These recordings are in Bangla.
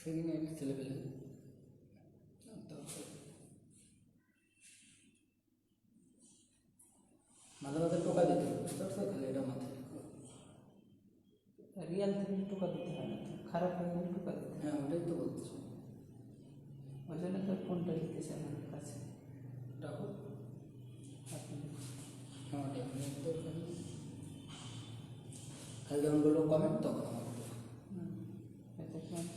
সেকেন্ড ইয়ারের ছেলেপেলে মাঝে মাঝে টোকা দিতে হবে, বুঝতে পারছো? খালি এটা মাথায় রেখো। রিয়াল থেকে টোকা দিতে হয় না, খারাপ হয়ে গেলে টোকা দিতে হয়। হ্যাঁ, ওটাই তো বলছি। ওই জন্য তো ফোনটা দিতেছে আমার কাছে। রাখো। আপনি হ্যাঁ, দরকার নেই। খালি যখন বলবো কমেন্ট তখন আমার দেবো। এটা কেমন?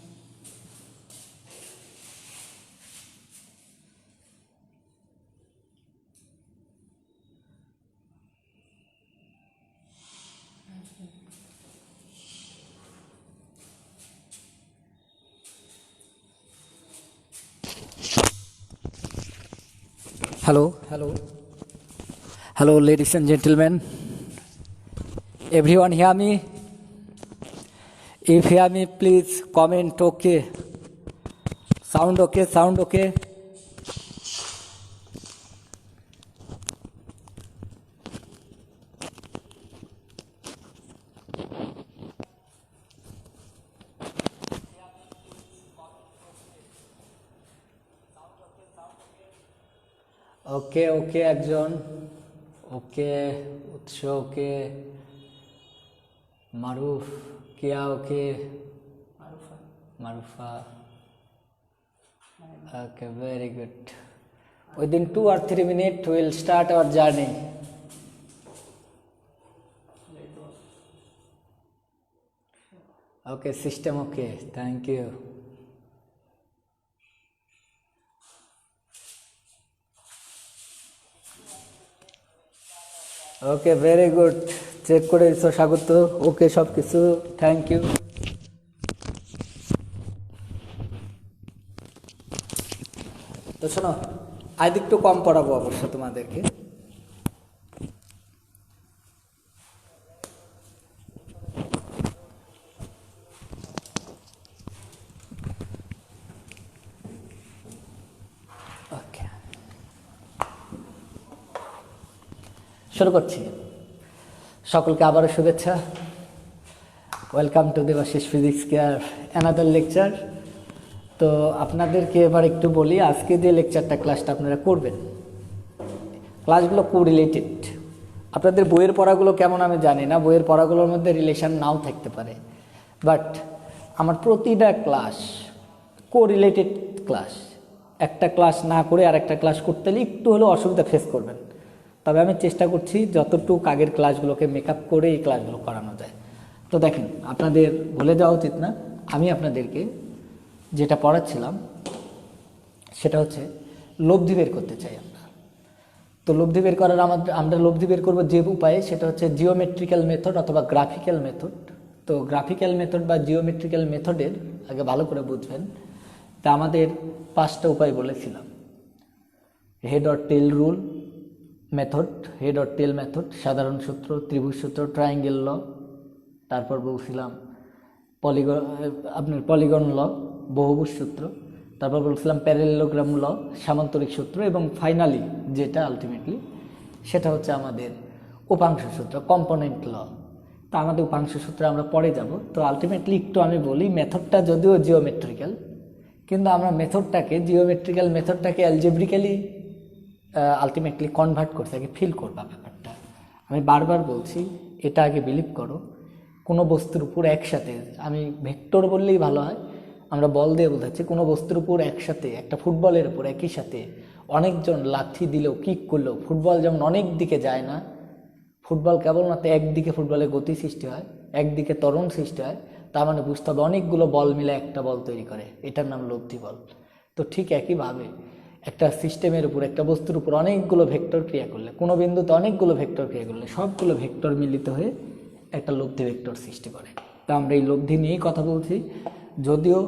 Hello, ladies and gentlemen. Everyone hear me? If hear me, please comment okay. Sound okay, sound okay. Okay, একজন ওকে, উৎস ওকে, মারুফ কিয়া ওকে, Marufa okay, very good. Within 2 or 3 minutes we will start our journey. Okay, system okay, thank you. Okay, very good. Check করে দিচ্ছ, স্বাগত। ওকে, সব কিছু, থ্যাংক ইউ। তো শোনো, আজ একটু কম পড়াবো অবশ্য তোমাদেরকে। ওকে, শুরু করছি। সকলকে আবারও শুভেচ্ছা। Welcome to Debashis physics care another lecture. তো আপনাদেরকে এবার একটু বলি, আজকে যে লেকচারটা ক্লাসটা আপনারা করবেন, ক্লাসগুলো কোরিলেটেড। আপনাদের বইয়ের পড়াগুলো কেমন আমি জানি না, বইয়ের পড়াগুলোর মধ্যে রিলেশন নাও থাকতে পারে, বাট আমার প্রতিটা ক্লাস কোরিলেটেড ক্লাস। একটা ক্লাস না করে আর একটা ক্লাস করতে হলে একটু হলেও অসুবিধা ফেস করবেন, তবে আমি চেষ্টা করছি যতটুকু আগের ক্লাসগুলোকে মেকআপ করে এই ক্লাসগুলো করানো যায়। তো দেখেন, আপনাদের ভুলে যাওয়া উচিত না, আমি আপনাদেরকে যেটা পড়াচ্ছিলাম সেটা হচ্ছে লব্ধি বের করতে চাই আমরা। তো লব্ধি বের করার আমরা লব্ধি বের করবো যে উপায়ে, সেটা হচ্ছে জিওমেট্রিক্যাল মেথড অথবা গ্রাফিক্যাল মেথড। তো গ্রাফিক্যাল মেথড বা জিওমেট্রিক্যাল মেথডের আগে ভালো করে বুঝবেন। তা আমাদের 5টা উপায় বলেছিলাম। Head or tail rule method, head or tail method, সাধারণ সূত্র, ত্রিভুজ সূত্র, ট্রায়াঙ্গেল ল, তারপর বলছিলাম পলিগন ল, বহুভুজ সূত্র, তারপর বলছিলাম প্যারালেলোগ্রাম ল, সামান্তরিক সূত্র, এবং ফাইনালি যেটা আলটিমেটলি সেটা হচ্ছে আমাদের উপাংশ সূত্র, কম্পোনেন্ট ল। তা আমাদের উপাংশ সূত্রে আমরা পরে যাব। তো আলটিমেটলি একটু আমি বলি, মেথডটা যদিও জিওমেট্রিক্যাল, কিন্তু আমরা জিওমেট্রিক্যাল মেথডটাকে অ্যালজেব্রিক্যালি আলটিমেটলি কনভার্ট করতে আগে ফিল করবা ব্যাপারটা। আমি বারবার বলছি, এটা আগে বিলিভ করো। কোনো বস্তুর উপর একসাথে, আমি ভেক্টর বললেই ভালো হয়, আমরা বল দিয়ে বোঝাচ্ছি, কোনো বস্তুর উপর একসাথে, একটা ফুটবলের উপর একই সাথে অনেকজন লাথি দিলেও, কিক করলেও ফুটবল যেমন অনেক দিকে যায় না, ফুটবল কেবলমাত্র একদিকে ফুটবলে গতি সৃষ্টি হয়, একদিকে ত্বরণ সৃষ্টি হয়, তার মানে বুঝতে হবে অনেকগুলো বল মিলে একটা বল তৈরি করে, এটার নাম লব্ধি বল। তো ঠিক একইভাবে একটা সিস্টেমের উপর, একটা বস্তুর উপর অনেকগুলো ভেক্টর ক্রিয়া করলে, কোনো বিন্দুতে অনেকগুলো ভেক্টর ক্রিয়া করলে সবগুলো ভেক্টর মিলিত হয়ে একটা লব্ধি ভেক্টর সৃষ্টি করে। তো আমরা এই লব্ধি নিয়েই কথা বলছি। যদিও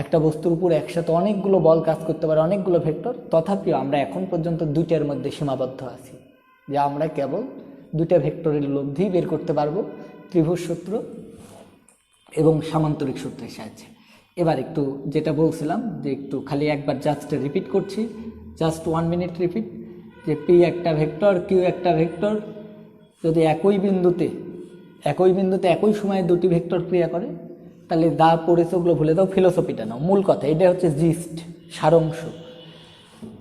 একটা বস্তুর উপর একসাথে অনেকগুলো বল কাজ করতে পারে, অনেকগুলো ভেক্টর, তথাপিও আমরা এখন পর্যন্ত 2টার মধ্যে সীমাবদ্ধ আছি, যে আমরা কেবল 2টা ভেক্টরের লব্ধি বের করতে পারবো ত্রিভুজ সূত্র এবং সামান্তরিক সূত্রের সাহায্যে। এবার একটু যেটা বলছিলাম, যে একটু খালি একবার জাস্ট রিপিট করছি, জাস্ট 1 মিনিট রিপিট, যে পি একটা ভেক্টর, কিউ একটা ভেক্টর, যদি একই বিন্দুতে একই সময়ে 2টি ভেক্টর ক্রিয়া করে, তাহলে যা পড়েছে ওগুলো ভুলে দাও, ফিলোসফিটা নাও, মূল কথা এটা হচ্ছে জিস্ট, সারাংশ।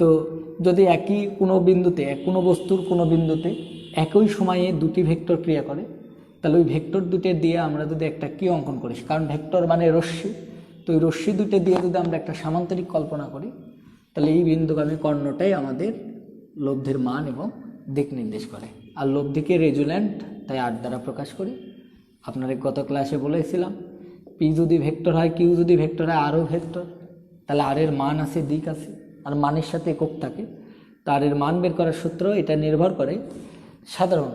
তো যদি একই কোনো বিন্দুতে, কোনো বস্তুর কোনো বিন্দুতে একই সময়ে দুটি ভেক্টর ক্রিয়া করে, তাহলে ওই ভেক্টর দুটো দিয়ে আমরা যদি একটা কি অঙ্কন করি, কারণ ভেক্টর মানে রশ্মি, তো ওই রশ্মি দুটো দিয়ে যদি আমরা একটা সামান্তরিক কল্পনা করি, তাহলে এই বিন্দুগামী কর্ণটাই আমাদের লব্ধির মান এবং দিক নির্দেশ করে। আর লব্ধিকে রেজুল্যান্ট তাই আর দ্বারা প্রকাশ করি। আপনাদের গত ক্লাসে বলেছিলাম পি যদি ভেক্টর হয়, কিউ যদি ভেক্টর হয়, আরও ভেক্টর, তাহলে আর এর মান আছে, দিক আছে, আর মানের সাথে একক থাকে। তার এর মান বের করার সূত্র এটা নির্ভর করে সাধারণ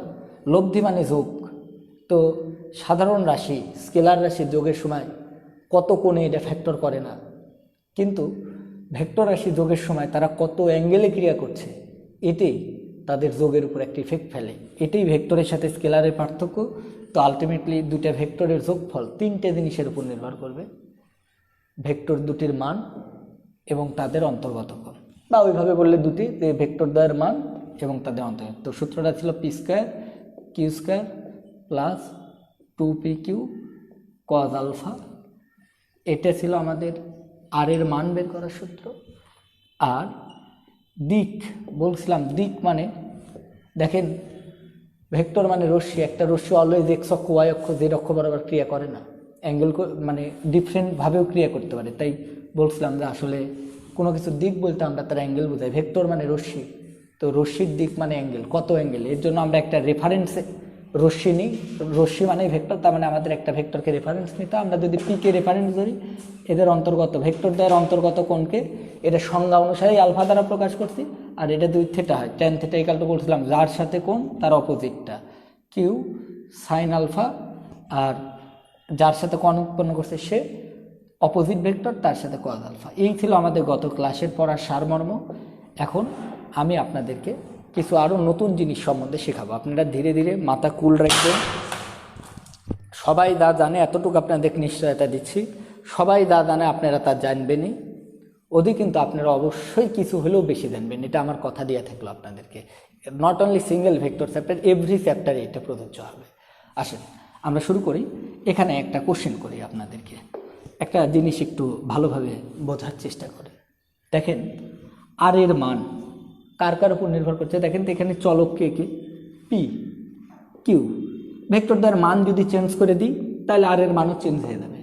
লব্ধি মানে যোগ। তো সাধারণ রাশি, স্কেলার রাশি যোগের সময় কত কোণে এটা ফ্যাক্টর করে না, কিন্তু ভেক্টর রাশি যোগের সময় তারা কত অ্যাঙ্গেলে ক্রিয়া করছে, এটাই তাদের যোগের উপর একটি ইফেক্ট ফেলে। এটাই ভেক্টরের সাথে স্কেলারের পার্থক্য। তো আলটিমেটলি দুইটা ভেক্টরের যোগফল তিনটে জিনিসের উপর নির্ভর করবে: ভেক্টর দুটির মান এবং তাদের অন্তর্গত কোণ, বা ওইভাবে বললে দুটি, যে ভেক্টর দ্বয়ের মান এবং তাদের অন্তর্গত। তো সূত্রটা ছিল p square q square plus 2pq cos alpha. এটা ছিল আমাদের আর এর মান বের করার সূত্র। আর দিক বলছিলাম, দিক মানে দেখেন ভেক্টর মানে রশ্মি, একটা রশ্মি অলওয়েজ এক্স অক্ষ, ওয়াই অক্ষ, জেড অক্ষ বরাবর ক্রিয়া করে না, অ্যাঙ্গেল মানে ডিফারেন্টভাবেও ক্রিয়া করতে পারে। তাই বলছিলাম যে আসলে কোনো কিছু দিক বলতে আমরা তার অ্যাঙ্গেল বোঝাই। ভেক্টর মানে রশ্মি, তো রশ্মির দিক মানে অ্যাঙ্গেল, কত অ্যাঙ্গেল, এর জন্য আমরা একটা রেফারেন্সে রশ্মি নিই। রশ্মি মানে ভেক্টর, তার মানে আমাদের একটা ভেক্টরকে রেফারেন্স নিতে। আমরা যদি পিকে রেফারেন্স ধরি, এদের অন্তর্গত ভেক্টর দ্বয়ের অন্তর্গত কোণকে এটা সংজ্ঞা অনুসারে আলফা দ্বারা প্রকাশ করছি। আর এটা 2 থিটা হয়, tan থিটা ইকাল টু বলছিলাম যার সাথে কোণ তার অপোজিটটা কিউ সাইন আলফা, আর যার সাথে কোণ উৎপন্ন করছে সে অপোজিট ভেক্টর, তার সাথে cos আলফা। এই ছিল আমাদের গত ক্লাসের পড়ার সারমর্ম। এখন আমি আপনাদেরকে কিছু আরও নতুন জিনিস সম্বন্ধে শেখাবো। আপনারা ধীরে ধীরে মাথা কুল রাখবেন। সবাই যা জানে এতটুকু আপনাদের নিশ্চয়তা দিচ্ছি, সবাই যা জানে আপনারা তা জানবেনই, ওদের কিন্তু আপনারা অবশ্যই কিছু হলেও বেশি জানবেন, এটা আমার কথা দিয়ে থাকলো আপনাদেরকে। Not only single vector chapter, every চ্যাপ্টারে এটা প্রযোজ্য হবে। আসেন আমরা শুরু করি। এখানে একটা কোশ্চেন করি আপনাদেরকে, একটা জিনিস একটু ভালোভাবে বোঝার চেষ্টা করেন। দেখেন আর এর মান কার কার উপর নির্ভর করছে। দেখেন তো এখানে চলক কে কে, পি কিউ। ভেক্টর দ্বয়ের মান যদি চেঞ্জ করে দিই, তাহলে আর এর মানও চেঞ্জ হয়ে যাবে।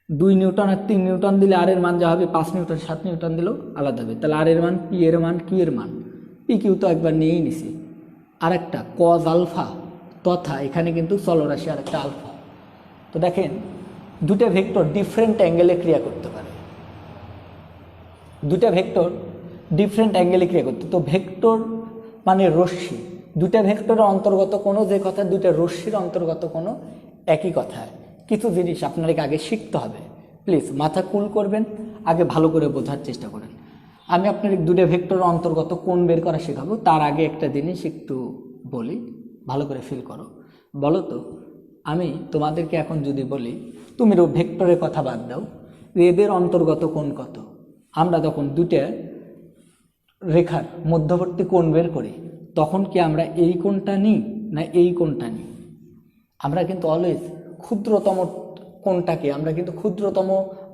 2 নিউটন আর 3 নিউটন দিলে আর এর মান যা হবে, 5 নিউটন 7 নিউটন দিলেও আলাদা হবে। তাহলে আর এর মান, পি এর মান, কিউ এর মান, পি কিউ তো একবার নিয়েই নিছি। আর একটা cos আলফা, তথা এখানে কিন্তু চলরাশি আর একটা আলফা। তো দেখেন দুটা ভেক্টর ডিফারেন্ট অ্যাঙ্গেলে ক্রিয়া করতে পারে, দুটা ভেক্টর ডিফারেন্ট অ্যাঙ্গেলে ক্রিয়া করতে। তো ভেক্টর মানে রশ্মি, দুটা ভেক্টরের অন্তর্গত কোনো যে কথা, দুটা রশ্মির অন্তর্গত কোনো একই কথা। কিছু জিনিস আপনাকে আগে শিখতে হবে, প্লিজ মাথা কুল করবেন, আগে ভালো করে বোঝার চেষ্টা করেন। আমি আপনাদের দুটো ভেক্টরের অন্তর্গত কোণ বের করা শেখাবো। তার আগে একটা জিনিস একটু বলি, ভালো করে ফিল করো। বলো তো, আমি তোমাদেরকে এখন যদি বলি তুমি ভেক্টরের কথা বাদ দাও, এদের অন্তর্গত কোণ কত, আমরা যখন দুটো রেখার মধ্যবর্তী কোণ বের করি, তখন কি আমরা এই কোণটা নিই না এই কোণটা নিই? আমরা কিন্তু অলওয়েজ ক্ষুদ্রতম কোণটাকে, আমরা কিন্তু ক্ষুদ্রতম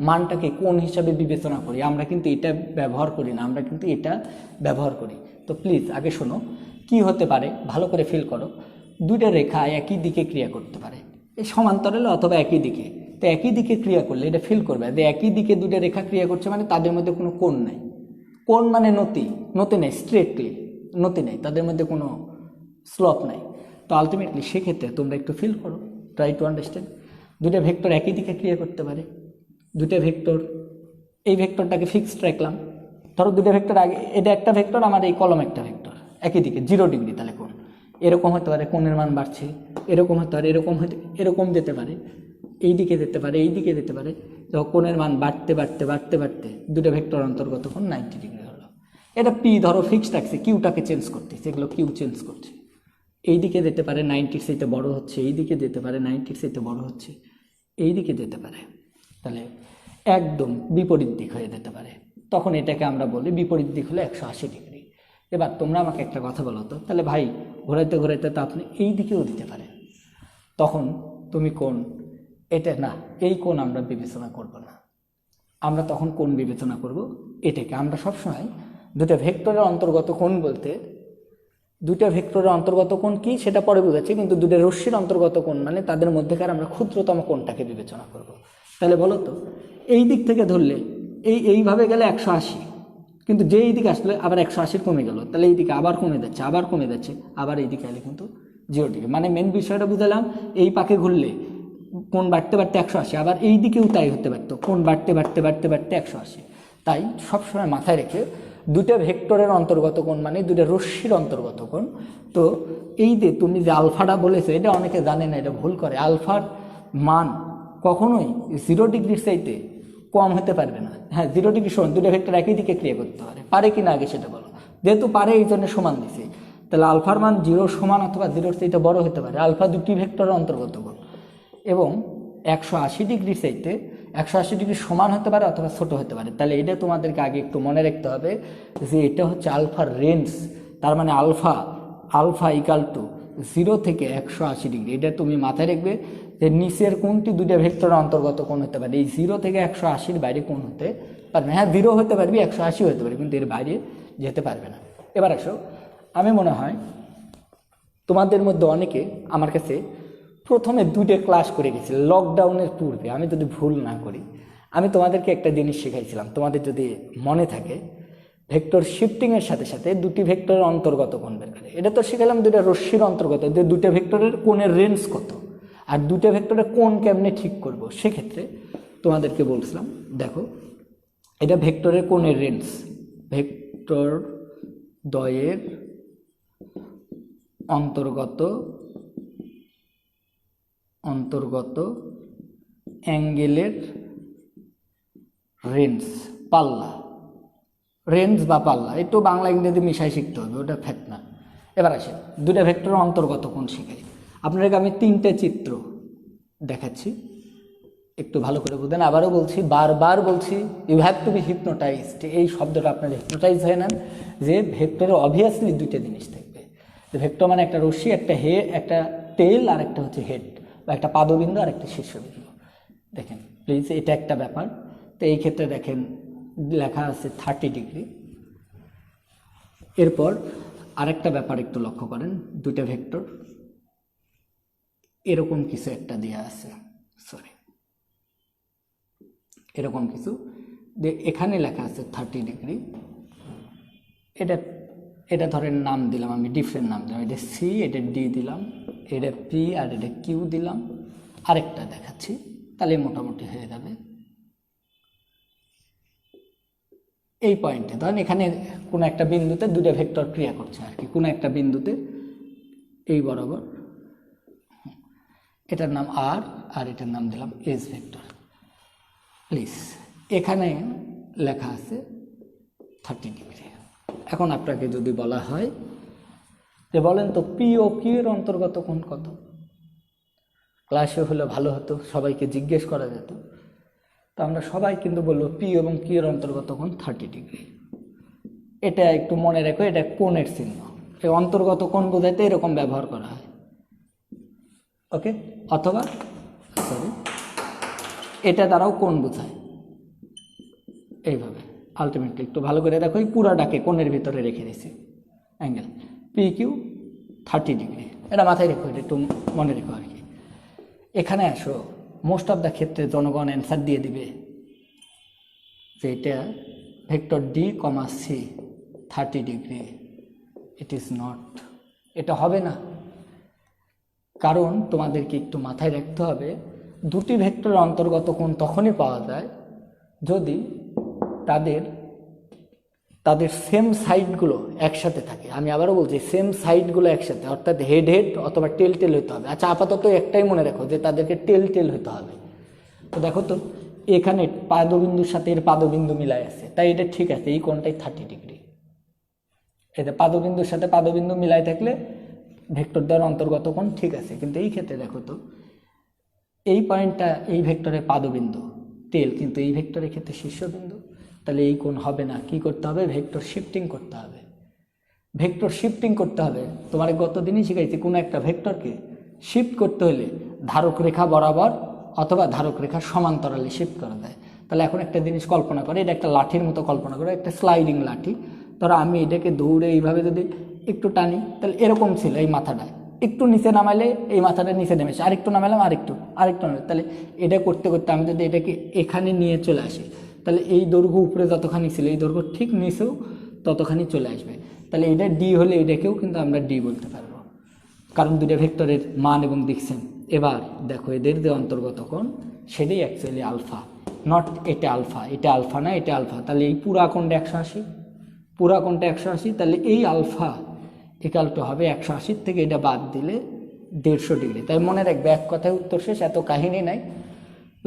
মানটাকে কোণ হিসাবে বিবেচনা করি। আমরা কিন্তু এটা ব্যবহার করি না, আমরা কিন্তু এটা ব্যবহার করি। তো প্লিজ আগে শোনো কি হতে পারে, ভালো করে ফিল করো। দুইটা রেখা একই দিকে ক্রিয়া করতে পারে, এই সমান্তরালে অথবা একই দিকে। তো একই দিকে ক্রিয়া করলে এটা ফিল করবে যে একই দিকে দুটো রেখা ক্রিয়া করছে, মানে তাদের মধ্যে কোনো কোণ নাই। কোণ মানে নতি নেই, স্ট্রেটলি নতি নেই, তাদের মধ্যে কোনো স্লপ নাই। তো আলটিমেটলি সেক্ষেত্রে তোমরা একটু ফিল করো, ট্রাই টু আন্ডারস্ট্যান্ড। দুটো ভেক্টর একই দিকে ক্রিয়া করতে পারে, দুটো ভেক্টর, এই ভেক্টরটাকে ফিক্সড রাখলাম। ধরো দুটো ভেক্টর, আগে এটা একটা ভেক্টর, আমার এই কলম একটা ভেক্টর, একই দিকে 0 ডিগ্রি, তাহলে কোণ এরকম হতে পারে, কোণের মান বাড়ছে, এরকম হতে পারে, এরকম যেতে পারে, এই দিকে যেতে পারে, এই দিকে যেতে পারে। যখন কোণের মান বাড়তে বাড়তে বাড়তে বাড়তে দুটো ভেক্টর অন্তর্গত কোণ 90 ডিগ্রি হলো। এটা পি ধরো ফিক্সড রাখছে, কিউটাকে চেঞ্জ করতেছে, এগুলো কিউ চেঞ্জ করছে। এই দিকে যেতে পারে 90-র চাইতে বড় হচ্ছে, এই দিকে যেতে পারে 90-র চাইতে বড় হচ্ছে, এই দিকে যেতে পারে, তাহলে একদম বিপরীত দিক হয়ে যেতে পারে। তখন এটাকে আমরা বলি বিপরীত দিক হলো 180 ডিগ্রি। এবার তোমরা আমাকে একটা কথা বলো তো, তাহলে ভাই ঘোরাইতে ঘোরাইতে তো আপনি এই দিকেও দিতে পারেন, তখন তুমি কোণ এটা না, এই কোণ আমরা বিবেচনা করব না। আমরা তখন কোণ বিবেচনা করব এটাকে। আমরা সবসময় দুটো ভেক্টরের অন্তর্গত কোণ বলতে, দুটো ভেক্টরের অন্তর্গত কোণ কি সেটা পরে বুঝাচ্ছি, কিন্তু দুটো রশ্মির অন্তর্গত কোণ মানে তাদের মধ্যেকার আমরা ক্ষুদ্রতম কোণটাকে বিবেচনা করব। তাহলে বলো তো, এই দিক থেকে ধরলে এইভাবে গেলে 180, কিন্তু যে এই দিকে আসলে আবার 180 কমে গেল, তাহলে এই দিকে আবার কমে যাচ্ছে, আবার কমে যাচ্ছে, আবার এই দিকে এলে কিন্তু 0 ডিগ্রি। মানে মেন বিষয়টা বুঝালাম, এই পাকে ঘুরলে কোণ বাড়তে বাড়তে 180, আবার এই দিকেও তাই হতে পারতো, কোণ বাড়তে বাড়তে বাড়তে বাড়তে 180। তাই সবসময় মাথায় রেখে দুটো ভেক্টরের অন্তর্গত কোণ মানে দুটো রশ্মির অন্তর্গত কোণ। তো এই যে তুমি যে আলফাটা বলেছো, এটা অনেকে জানে না, এটা ভুল করে। আলফার মান কখনোই 0 ডিগ্রির চাইতে কম হতে পারবে না। হ্যাঁ, 0 ডিগ্রি সমান, দুটো ভেক্টর একই দিকে ক্রিয়া করতে পারে কি না আগে সেটা বলো। যেহেতু পারে এই জন্য সমান দিছে, তাহলে আলফার মান 0 সমান অথবা 0-র চাইতে বড় হতে পারে। আলফা দুটি ভেক্টরের অন্তর্গত কোণ এবং 180 ডিগ্রির চাইতে 180 ডিগ্রি সমান হতে পারে অথবা ছোট হতে পারে। তাহলে এটা তোমাদেরকে আগে একটু মনে রাখতে হবে যে এটা হচ্ছে আলফার রেঞ্জ। তার মানে আলফা ইকাল টু 0 থেকে 180 ডিগ্রি। এটা তুমি মাথায় রাখবে যে নিচের কোণটি দুটো ভেক্টরের অন্তর্গত কোণ হতে পারে। এই 0 থেকে 180-র বাইরে কোণ হতে পারবে না। হ্যাঁ, 0 হতে পারবি, 180 হতে পারবে, কিন্তু এর বাইরে যেতে পারবে না। এবার আসো, আমি মনে হয় তোমাদের মধ্যে অনেকে আমার কাছে প্রথমে 2টে ক্লাস করে গেছিল লকডাউনের পূর্বে, আমি যদি ভুল না করি। আমি তোমাদেরকে একটা জিনিস শেখাইছিলাম, তোমাদের যদি মনে থাকে, ভেক্টর শিফটিংয়ের সাথে সাথে দুটি ভেক্টরের অন্তর্গত কোণ বের করে। এটা তো শিখালাম দুটো রশ্মির অন্তর্গত, যে দুটো ভেক্টরের কোণের রেঞ্জ কত আর দুটো ভেক্টরের কোণ কেমনে ঠিক করব। সেক্ষেত্রে তোমাদেরকে বলছিলাম, দেখো এটা ভেক্টরের কোণের রেঞ্জ, ভেক্টর দ্বয়ের অন্তর্গত অ্যাঙ্গেলের রেঞ্জ, পাল্লা, রেঞ্জ বা পাল্লা, একটু বাংলা ইংরেজি মিশাই শিখতে হবে, ওটা ফ্যাক্ট না। এবার আসে দুটো ভেক্টরের অন্তর্গত কোণ শিখাই। আপনাদেরকে আমি 3টে চিত্র দেখাচ্ছি, একটু ভালো করে বুঝেন। আবারও বলছি, বারবার বলছি, you have to be hypnotised. এই শব্দটা আপনারা হিপনোটাইজ হয়ে নেন যে ভেক্টরে অবভিয়াসলি দুইটা জিনিস থাকবে। যে ভেক্টর মানে একটা রশ্মি, একটা টেল আর একটা হচ্ছে হেড, বা একটা পাদবিন্দু আর একটা শীর্ষবিন্দু। দেখেন প্লিজ, এটা একটা ব্যাপার। তো এই ক্ষেত্রে দেখেন লেখা আছে 30 ডিগ্রি। এরপর আরেকটা ব্যাপার একটু লক্ষ্য করেন, দুইটা ভেক্টর এরকম কিছু একটা দেওয়া আছে, এরকম কিছু এখানে লেখা আছে 30 ডিগ্রি। এটা ধরেন নাম দিলাম আমি, ডিফারেন্ট নাম দিলাম, এটা সি, এটা ডি দিলাম, এটা পি আর এটা কিউ দিলাম। আরেকটা দেখাচ্ছি, তাহলে মোটামুটি হয়ে যাবে। এই পয়েন্টে ধরেন এখানে কোনো একটা বিন্দুতে দুটো ভেক্টর ক্রিয়া করছে আর কি, কোনো একটা বিন্দুতে এই বরাবর, এটার নাম আর আর এটার নাম দিলাম এস ভেক্টর। প্লিজ, এখানে লেখা আছে 30 ডিগ্রি। এখন আপনাকে যদি বলা হয় যে বলেন তো পি ও কিউ এর অন্তর্গত কোণ কত, ক্লাসে হলে ভালো হতো, সবাইকে জিজ্ঞেস করা যেত। তো আমরা সবাই কিন্তু বলবো পি এবং কিউ এর অন্তর্গত কোণ 30 ডিগ্রি। এটা একটু মনে রেখো, এটা কোণের চিহ্ন। এই অন্তর্গত কোণ বোঝাইতে এরকম ব্যবহার করা হয়, ওকে। অথবা এটা দ্বারাও কোণ বোঝায় এইভাবে। আলটিমেটলি একটু ভালো করে দেখো, এই পুরাটাকে কোণের ভিতরে রেখে দিয়েছি অ্যাঙ্গেল পি কিউ 30 ডিগ্রি। এটা মাথায় রেখো, এটা একটু মনে রেখো আর কি। এখানে আসো, মোস্ট অফ দ্য ক্ষেত্রে জনগণ অ্যান্সার দিয়ে দিবে যে এটা vector d comma c 30 degree. It is not, এটা হবে না। কারণ তোমাদেরকে একটু মাথায় রাখতে হবে, দুটি ভেক্টরের অন্তর্গত কোণ তখনই পাওয়া যায় যদি তাদের সেম সাইডগুলো একসাথে থাকে। আমি আবারও বলছি, সেম সাইডগুলো একসাথে, অর্থাৎ হেড হেড অথবা টেল টেল হতে হবে। আচ্ছা, আপাতত একটাই মনে রাখো যে তাদেরকে টেল টেল হতে হবে। তো দেখো তো, এখানে পাদবিন্দুর সাথে এর পাদবিন্দু মিলাই আছে, তাই এটা ঠিক আছে, এই কোণটাই 30 ডিগ্রি। এতে পাদবিন্দুর সাথে পাদবিন্দু মিলাই থাকলে ভেক্টর দ্বয়ের অন্তর্গত কোণ ঠিক আছে। কিন্তু এই ক্ষেত্রে দেখো তো, এই পয়েন্টটা এই ভেক্টরের পাদবিন্দু টেল, কিন্তু এই ভেক্টরের ক্ষেত্রে শীর্ষবিন্দু, তাহলে এই কোণ হবে না। কি করতে হবে? ভেক্টর শিফটিং করতে হবে। ভেক্টর শিফটিং করতে হবে, তোমার গত দিনই শিখাইছি, কোনো একটা ভেক্টরকে শিফট করতে হলে ধারক রেখা বরাবর অথবা ধারক রেখার সমান্তরালে শিফট করা যায়। তাহলে এখন একটা জিনিস কল্পনা করে, এটা একটা লাঠির মতো কল্পনা করে, একটা স্লাইডিং লাঠি। ধরো আমি এটাকে দৌড়ে এইভাবে যদি একটু টানি, তাহলে এরকম ছিল এই মাথাটা, একটু নিচে নামাইলে এই মাথাটা নিচে নেমেছে, আরেকটু নামাইলাম, আরেকটু নামাইলাম। তাহলে এটা করতে করতে আমি যদি এটাকে এখানে নিয়ে চলে আসি, তাহলে এই দৈর্ঘ্য উপরে যতখানি ছিল এই দৈর্ঘ্য ঠিক নিচেও ততখানি চলে আসবে। তাহলে এটা ডি হলে এটাকেও কিন্তু আমরা ডি বলতে পারবো, কারণ দুইটা ভেক্টরের মান এবং দিক সেম। এবার দেখো এদের যে অন্তর্গত কোণ সেটাই অ্যাকচুয়ালি আলফা, নট এটা আলফা, এটা আলফা না, এটা আলফা। তাহলে এই পুরা কোণটা 180, পুরা কোণটা 180, তাহলে এই আলফা ইকাল টু হবে 180 থেকে এটা বাদ দিলে 150 ডিগ্রি। তাই মনে রাখবে, এক কথায় উত্তর শেষ, এত কাহিনী নাই।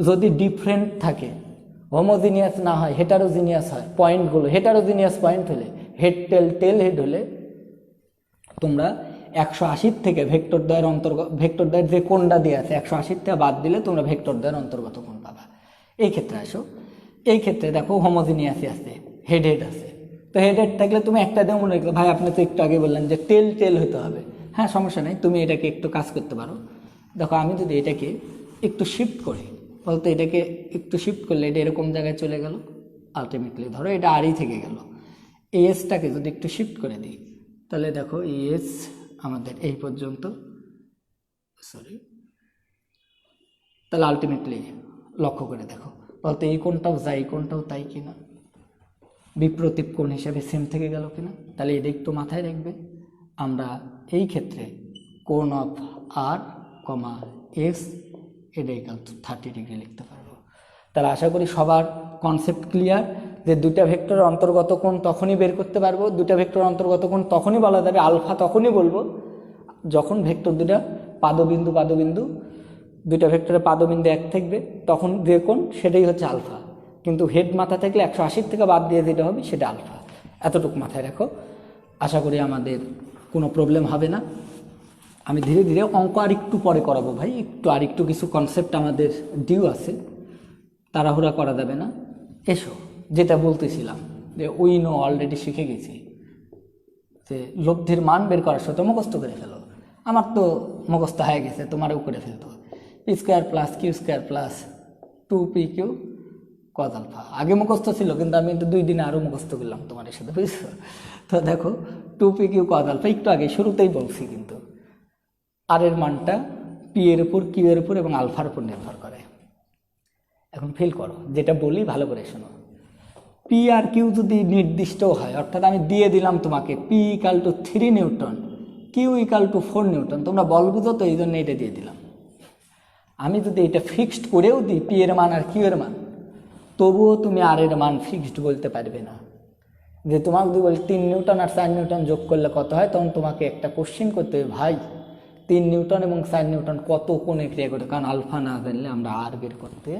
যদি ডিফারেন্ট থাকে, হোমোজিনিয়াস না হয়, হেটারোজিনিয়াস হয় পয়েন্টগুলো, হেটারোজিনিয়াস পয়েন্ট হলে, হেড টেল টেল হেড হলে তোমরা 180 থেকে ভেক্টর দ্বয়ের যে কোণটা দিয়ে আছে 180 থেকে বাদ দিলে তোমরা ভেক্টর দ্বয়ের অন্তর্গত কোণ পাবা। এই ক্ষেত্রে আসো, এই ক্ষেত্রে দেখো হোমোজিনিয়াসই আছে, হেড হেড আছে। তো হেড হেড থাকলে তুমি একটা দিয়ে মনে রাখবে, ভাই আপনি তো একটু আগে বললেন যে টেল টেল হতে হবে। হ্যাঁ, সমস্যা নেই, তুমি এটাকে একটু কাজ করতে পারো। দেখো আমি যদি এটাকে একটু শিফট করি, বলতে এটাকে একটু শিফট করলে এটা এরকম জায়গায় চলে গেল, আলটিমেটলি ধরো এটা আরই থেকে গেল। এসটাকে যদি একটু শিফট করে দিই, তাহলে দেখো এস আমাদের এই পর্যন্ত, সরি, তাহলে আলটিমেটলি লক্ষ্য করে দেখো, বলতে এই কোণটাও যাই, এই কোণটাও তাই কিনা, বিপ্রতীপ কোণ হিসেবে সেম থেকে গেল কিনা। তাহলে এটা একটু মাথায় রাখবে। আমরা এই ক্ষেত্রে কোণ অফ আর কমা এস এটা ইকাল টু 30 ডিগ্রি লিখতে পারবো। তাহলে আশা করি সবার কনসেপ্ট ক্লিয়ার, যে দুইটা ভেক্টরের অন্তর্গত কোণ তখনই বের করতে পারবো, দুইটা ভেক্টরের অন্তর্গত কোণ তখনই বলা যাবে, আলফা তখনই বলবো যখন ভেক্টর দুটা পাদবিন্দু দুইটা ভেক্টরের পাদবিন্দু এক থাকবে, তখন যে কোণ সেটাই হচ্ছে আলফা। কিন্তু হেড মাথা থাকলে 180 থেকে বাদ দিয়ে যেটা হবে সেটা আলফা। এতটুকু মাথায় রাখো, আশা করি আমাদের কোনো প্রবলেম হবে না। আমি ধীরে ধীরে অঙ্ক আর একটু পরে করাবো ভাই, একটু কিছু কনসেপ্ট আমাদের ডিউ আছে, তাড়াহুড়া করা যাবে না। এসো, যেটা বলতেছিলাম যে উইনো অলরেডি শিখে গেছি, যে লব্ধির মান বের করার সাথে মুখস্থ করে ফেলো। আমার তো মুখস্থ হয়ে গেছে, তোমারও করে ফেলতো। P square plus q square plus 2pq cos alpha আগে মুখস্থ ছিল, কিন্তু আমি তো 2 দিনে আরও মুখস্থ করলাম তোমার সাথে, বুঝছো? তো দেখো 2pq কজ আলফা একটু আগে শুরুতেই বলছি, কিন্তু আর এর মানটা পি এর উপর, কিউ এর উপর এবং আলফার উপর নির্ভর করে। এখন ফিল করো, যেটা বলি ভালো করে শোনো। পি আর কিউ যদি নির্দিষ্ট হয়, অর্থাৎ আমি দিয়ে দিলাম তোমাকে p equal to 3 newton, q equal to 4 newton, তোমরা বল বুঝো তো, এই জন্য এটা দিয়ে দিলাম। আমি যদি এটা ফিক্সড করেও দিই পি এর মান আর কিউ এর মান, তবুও তুমি আর এর মান ফিক্সড বলতে পারবে না। যে তোমাকে যদি বলি 3 নিউটন আর 4 নিউটন যোগ করলে কত হয়, তখন তোমাকে একটা কোশ্চেন করতে হবে, ভাই 3 নিউটন এবং 4 নিউটন কত কোণে ক্রিয়া করে, কারণ আলফা না জানলে আমরা আর বের করতে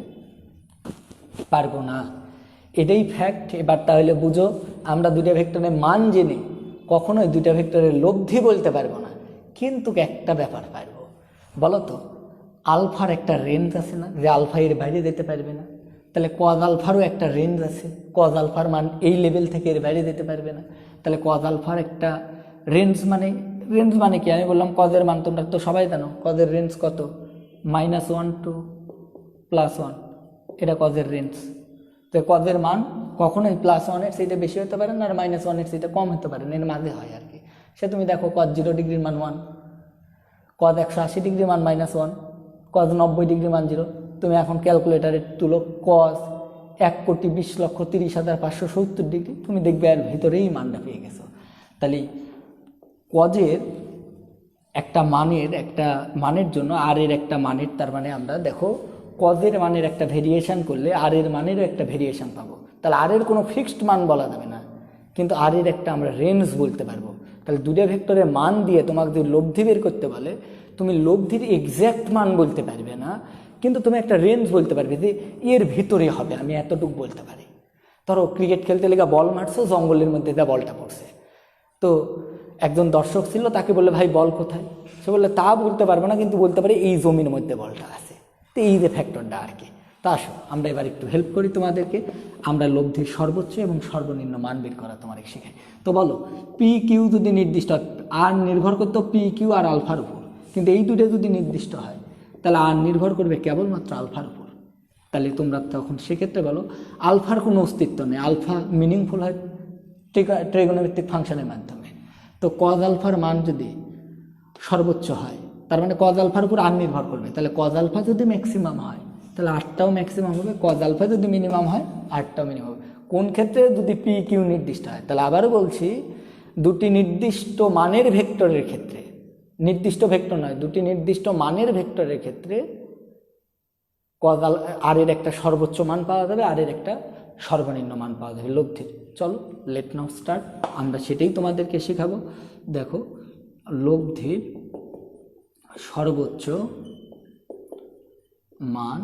পারবো না। এটাই ফ্যাক্ট। এবার তাহলে বুঝো, আমরা দুইটা ভেক্টরের মান জেনে কখনোই দুইটা ভেক্টরের লব্ধি বলতে পারবো না, কিন্তু একটা ব্যাপার পারবো। বলো তো, আলফার একটা রেঞ্জ আছে না, যে আলফা এর বাইরে যেতে পারবে না? তাহলে কজ আলফারও একটা রেঞ্জ আছে, কজ আলফার মান এই লেভেল থেকে এর বাইরে যেতে পারবে না। তাহলে কজ আলফার একটা রেঞ্জ মানে কি? আমি বললাম কজের মান তোমরা তো সবাই জানো, কজের রেঞ্জ কত? -1 to +1, এটা কজের রেঞ্জ। তো কজের মান কখনোই +1 এর সেইটা বেশি হতে পারে না, আর -1 এর সেইটা কম হতে পারে না, এর মাঝে হয় আর কি। সে তুমি দেখো কজ 0 ডিগ্রির মান 1, কজ 180 ডিগ্রির মান -1, কজ 90 ডিগ্রির মান 0। তুমি এখন ক্যালকুলেটারে তুলো কজ 1,20,30,570 ডিগ্রি, তুমি দেখবে এর ভিতরেই মানটা পেয়ে গেছো। তাহলে কজের একটা মানের জন্য আর এর একটা মানের, তার মানে আমরা দেখো কজের মানের একটা ভেরিয়েশন করলে আর এর মানেরও একটা ভেরিয়েশন পাবো। তাহলে আর এর কোনো ফিক্সড মান বলা যাবে না, কিন্তু আর এর একটা আমরা রেঞ্জ বলতে পারবো। তাহলে দুটো ভেক্টরের মান দিয়ে তোমাকে যদি লব্ধি বের করতে বলে, তুমি লব্ধির এক্স্যাক্ট মান বলতে পারবে না, কিন্তু তুমি একটা রেঞ্জ বলতে পারবে যে এর ভিতরে হবে, আমি এতটুকু বলতে পারি। ধরো ক্রিকেট খেলতে লেগে বল মারছো, জঙ্গলের মধ্যে যা বলটা পড়ছে, তো একজন দর্শক ছিল, তাকে বললে ভাই বল কোথায়? সে বললে তা বলতে পারবো না, কিন্তু বলতে পারি এই জমির মধ্যে বলটা আছে। তো এই যে ফ্যাক্টরটা আর কি। তা আসো আমরা এবার একটু হেল্প করি তোমাদেরকে, আমরা লব্ধির সর্বোচ্চ এবং সর্বনিম্ন মান বের করা তোমাদের শেখাই। তো বলো, পি কিউ যদি নির্দিষ্ট, আর নির্ভর করতো পি কিউ আর আলফার উপর, কিন্তু এই দুটো যদি নির্দিষ্ট হয়, তাহলে আর নির্ভর করবে কেবলমাত্র আলফার উপর। তাহলে তোমরা তখন সেক্ষেত্রে বলো আলফার কোনো অস্তিত্ব নেই, আলফা মিনিংফুল হয় ট্রিগোনোমেট্রিক ফাংশনের মাধ্যমে। তো কজ আলফার মান যদি সর্বোচ্চ হয় তার মানে কজ আলফার উপর আর নির্ভর করবে, তাহলে কজ আলফা যদি ম্যাক্সিমাম হয় তাহলে আরটাও ম্যাক্সিমাম হবে, কজ আলফা যদি মিনিমাম হয় আরটাও মিনিমাম হবে। কোন ক্ষেত্রে? যদি পি কিউ নির্দিষ্ট হয়। তাহলে আবারও বলছি, দুটি নির্দিষ্ট মানের ভেক্টরের ক্ষেত্রে, নির্দিষ্ট ভেক্টর নয়, দুটি নির্দিষ্ট মানের ভেক্টরের ক্ষেত্রে কজ আর এর একটা সর্বোচ্চ মান পাওয়া যাবে, আর এর একটা সর্বনিম্ন মান পাওয়া যাবে লব্ধির। চলো লেট নাও স্টার্ট, আমরা সেটাই তোমাদেরকে শেখাবো। দেখো লব্ধির সর্বোচ্চ মান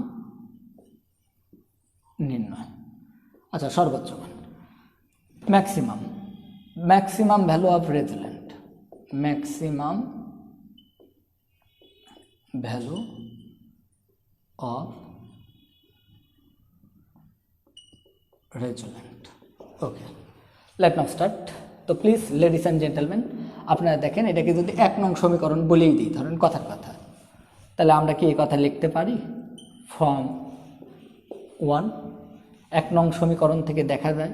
নির্ণয়। আচ্ছা, সর্বোচ্চ মান maximum, maximum value of result, maximum value of result. Okay, let now start. তো প্লিজ লেডিস অ্যান্ড জেন্টলম্যান, আপনারা দেখেন এটাকে যদি 1 নং সমীকরণ বলেই দিই, ধরেন কথার কথা, তাহলে আমরা কি এই কথা লিখতে পারি? ফ্রম 1, 1 নং সমীকরণ থেকে দেখা যায়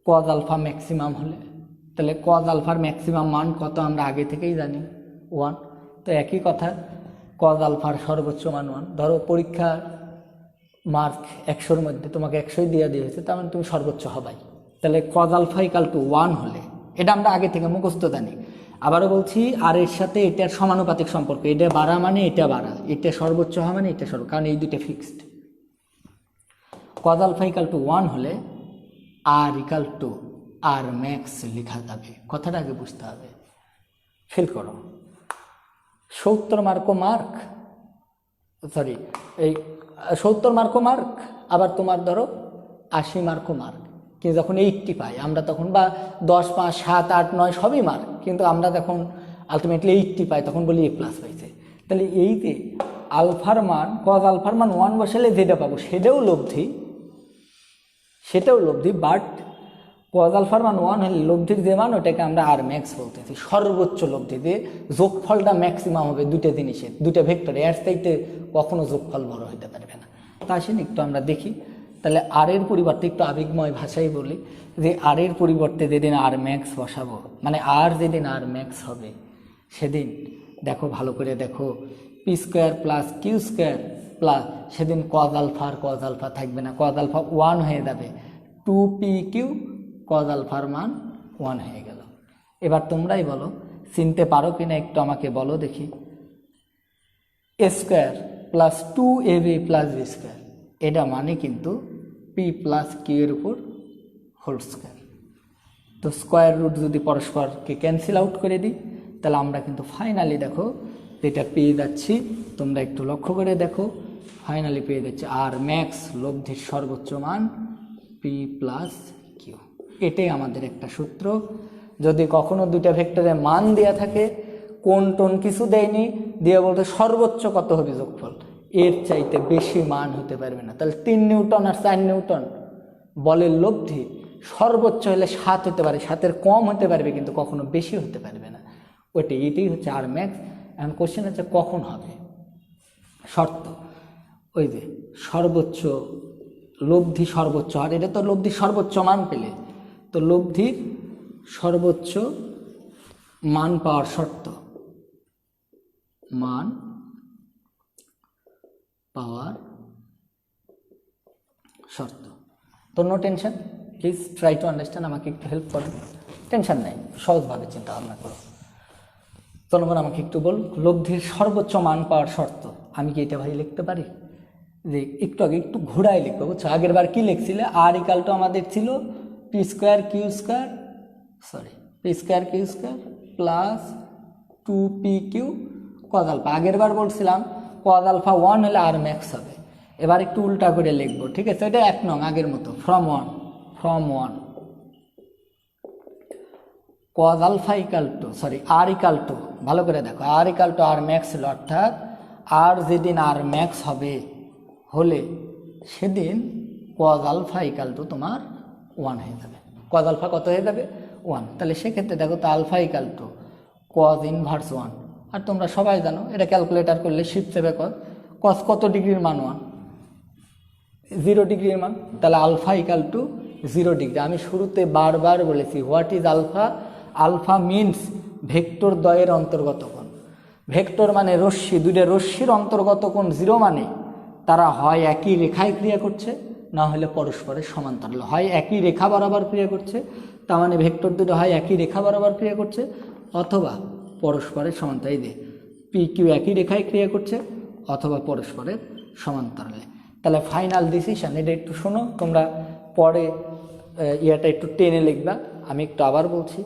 কজ আলফা ম্যাক্সিমাম হলে, তাহলে কজ আলফার ম্যাক্সিমাম মান কত আমরা আগে থেকেই জানি 1। তো একই কথা, কজ আলফার সর্বোচ্চ মান 1। ধরো পরীক্ষার মার্ক 100-র মধ্যে তোমাকে 100ই দিয়ে দিয়েছে, তার মানে তুমি সর্বোচ্চ হবাই। তাহলে কজ আলফা ইকাল টু 1 হলে, এটা আমরা আগে থেকে মুখস্থ জানি। আবারও বলছি, আর এর সাথে এটার সমানুপাতিক সম্পর্ক, এটা বাড়া মানে এটা বাড়া, এটা সর্বোচ্চ হওয়া মানে এটা সর্বোচ্চ, কারণ এই দুটো fixed. Cos alpha equal to 1 হলে R equal to R max লেখা যাবে। কথাটা আগে বুঝতে হবে, ফিল করো। 70 মার্কও মার্ক, সরি এই 70 মার্কও মার্ক, আবার তোমার ধরো 80 মার্কও মার্ক। কিন্তু যখন 80 পাই আমরা তখন, বা 10, 5, 7, 8, 9 সবই মার্ক, কিন্তু আমরা যখন আলটিমেটলি 80 পাই তখন বলি A+ পাইছে। তাহলে এইতে আলফার মান, কজ আলফার মান 1 বসালে যেটা পাবো সেটাও লব্ধি, সেটাও লব্ধি, বাট কজ আলফার মান 1 হলে লব্ধির যে মান ওটাকে আমরা আর ম্যাক্স বলতেছি, সর্বোচ্চ লব্ধি, যে যোগফলটা ম্যাক্সিমাম হবে দুটো জিনিসের, দুটো ভেক্টরে, এর চাইতে কখনো যোগফল বড় হতে পারবে না। তা আসেন একটু আমরা দেখি। তাহলে আর এর পরিবর্তে একটু আবেগময় ভাষায় বলি যে আর এর পরিবর্তে যেদিন আর ম্যাক্স বসাবো, মানে আর যেদিন আর ম্যাক্স হবে সেদিন দেখো, ভালো করে দেখো, p² + q² প্লাস, সেদিন কজ আলফা থাকবে না, কজ আলফা 1 হয়ে যাবে, 2pq, কজ আলফার মান 1 হয়ে গেল। এবার তোমরাই বলো চিনতে পারো কিনা একটু আমাকে বলো দেখি। a² + 2ab + b², এটা মানে কিন্তু p + q এর উপর হোল স্কয়ার। তো স্কয়ার রুট যদি পরস্পরকে ক্যান্সেল আউট করে দিই, তাহলে আমরা কিন্তু ফাইনালি দেখো যেটা পেয়ে যাচ্ছি, তোমরা একটু লক্ষ্য করে দেখো, ফাইনালি পেয়ে যাচ্ছি আর ম্যাক্স লব্ধির সর্বোচ্চ মান p + q। এটাই আমাদের একটা সূত্র। যদি কখনো দুইটা ভেক্টরের মান দেয়া থাকে, কোন টোন কিছু দেয়নি, দিয়ে বলতে সর্বোচ্চ কত হবে যোগফল, এর চাইতে বেশি মান হতে পারবে না। তাহলে 3 নিউটন আর 4 নিউটন বলের লব্ধি সর্বোচ্চ হলে 7 হতে পারে, 7-এর কম হতে পারবে, কিন্তু কখনো বেশি হতে পারবে না। এটাই হচ্ছে আর ম্যাক্স। এখন কোশ্চেন হচ্ছে কখন হবে, শর্ত ওই যে সর্বোচ্চ লব্ধি সর্বোচ্চ, আর এটা তো লব্ধির সর্বোচ্চ মান পেলে, তো লব্ধির সর্বোচ্চ মান পাওয়ার শর্ত, মান পাওয়ার শর্ত। তো no tension, please try to understand, আমাকে একটু হেল্প করো, টেনশন নেই, সহজভাবে চিন্তা ভাবনা করো। জনগণ আমাকে একটু বল, লব্ধির সর্বোচ্চ মান পাওয়ার শর্ত আমি কি এটা ভাই লিখতে পারি? যে একটু আগে একটু ঘোরায় লিখবো, বুঝছো? আগের বার কি লিখছিলে, আর ইকাল টু আমাদের ছিল p² q² plus 2pq cos alpha. আগের বার বলছিলাম কজ আলফা 1 হলে আর ম্যাক্স হবে। এবার একটু উল্টা করে লিখবো, ঠিক আছে? এটা 1 নং আগের মতো, from 1 cos alpha equal to, R equal to, ভালো করে দেখো, R equal to R max হলো, অর্থাৎ আর যেদিন আর ম্যাক্স হলে সেদিন কজ আলফা ইকাল টু তোমার 1 হয়ে যাবে। কজ আলফা কত হয়ে যাবে? 1। তাহলে সেক্ষেত্রে দেখো তো alpha equal to cos inverse 1, আর তোমরা সবাই জানো এটা ক্যালকুলেটার করলে শিফট সেভে কস কত ডিগ্রির মান 1, 0 ডিগ্রির মান, তাহলে আলফা ইকাল টু 0 ডিগ্রি। আমি শুরুতে বারবার বলেছি what is alpha. Alpha means vector দ্বয়ের অন্তর্গত কোণ। ভেক্টর মানে রশ্মি, দুইটা রশ্মির অন্তর্গত কোণ 0 মানে তারা হয় একই রেখায় ক্রিয়া করছে, না হলে পরস্পরের সমান্তরাল। হয় একই রেখা বরাবর ক্রিয়া করছে, তার মানে ভেক্টর দুটো হয় একই রেখা বরাবর ক্রিয়া করছে, অথবা পরস্পরের সমান্তরাল দিয়ে পি কিউ একই রেখায় ক্রিয়া করছে অথবা পরস্পরের সমান্তরালে। তাহলে ফাইনাল ডিসিশন এটা একটু শোনো, তোমরা পরে ইয়েটা একটু টেনে লিখবা, আমি একটু আবার বলছি।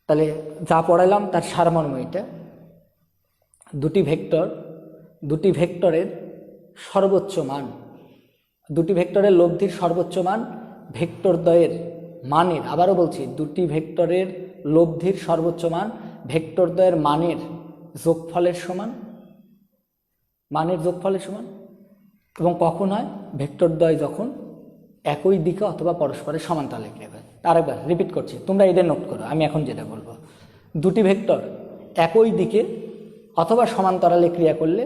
তাহলে যা পড়ালাম তার সারমর্ম এটা, দুটি ভেক্টরের সর্বোচ্চ মান, দুটি ভেক্টরের লব্ধির সর্বোচ্চ মান ভেক্টর দ্বয়ের মানের, আবারও বলছি দুটি ভেক্টরের লব্ধির সর্বোচ্চ মান ভেক্টর দ্বয়ের মানের যোগফলের সমান, মানের যোগফলের সমান। এবং কখন হয়? ভেক্টর দ্বয় যখন একই দিকে অথবা পরস্পরের সমান্তরালে ক্রিয়া করে। আরেকবার রিপিট করছি, তোমরা এটা নোট করো, আমি এখন যেটা বলবো। দুটি ভেক্টর একই দিকে অথবা সমান্তরালে ক্রিয়া করলে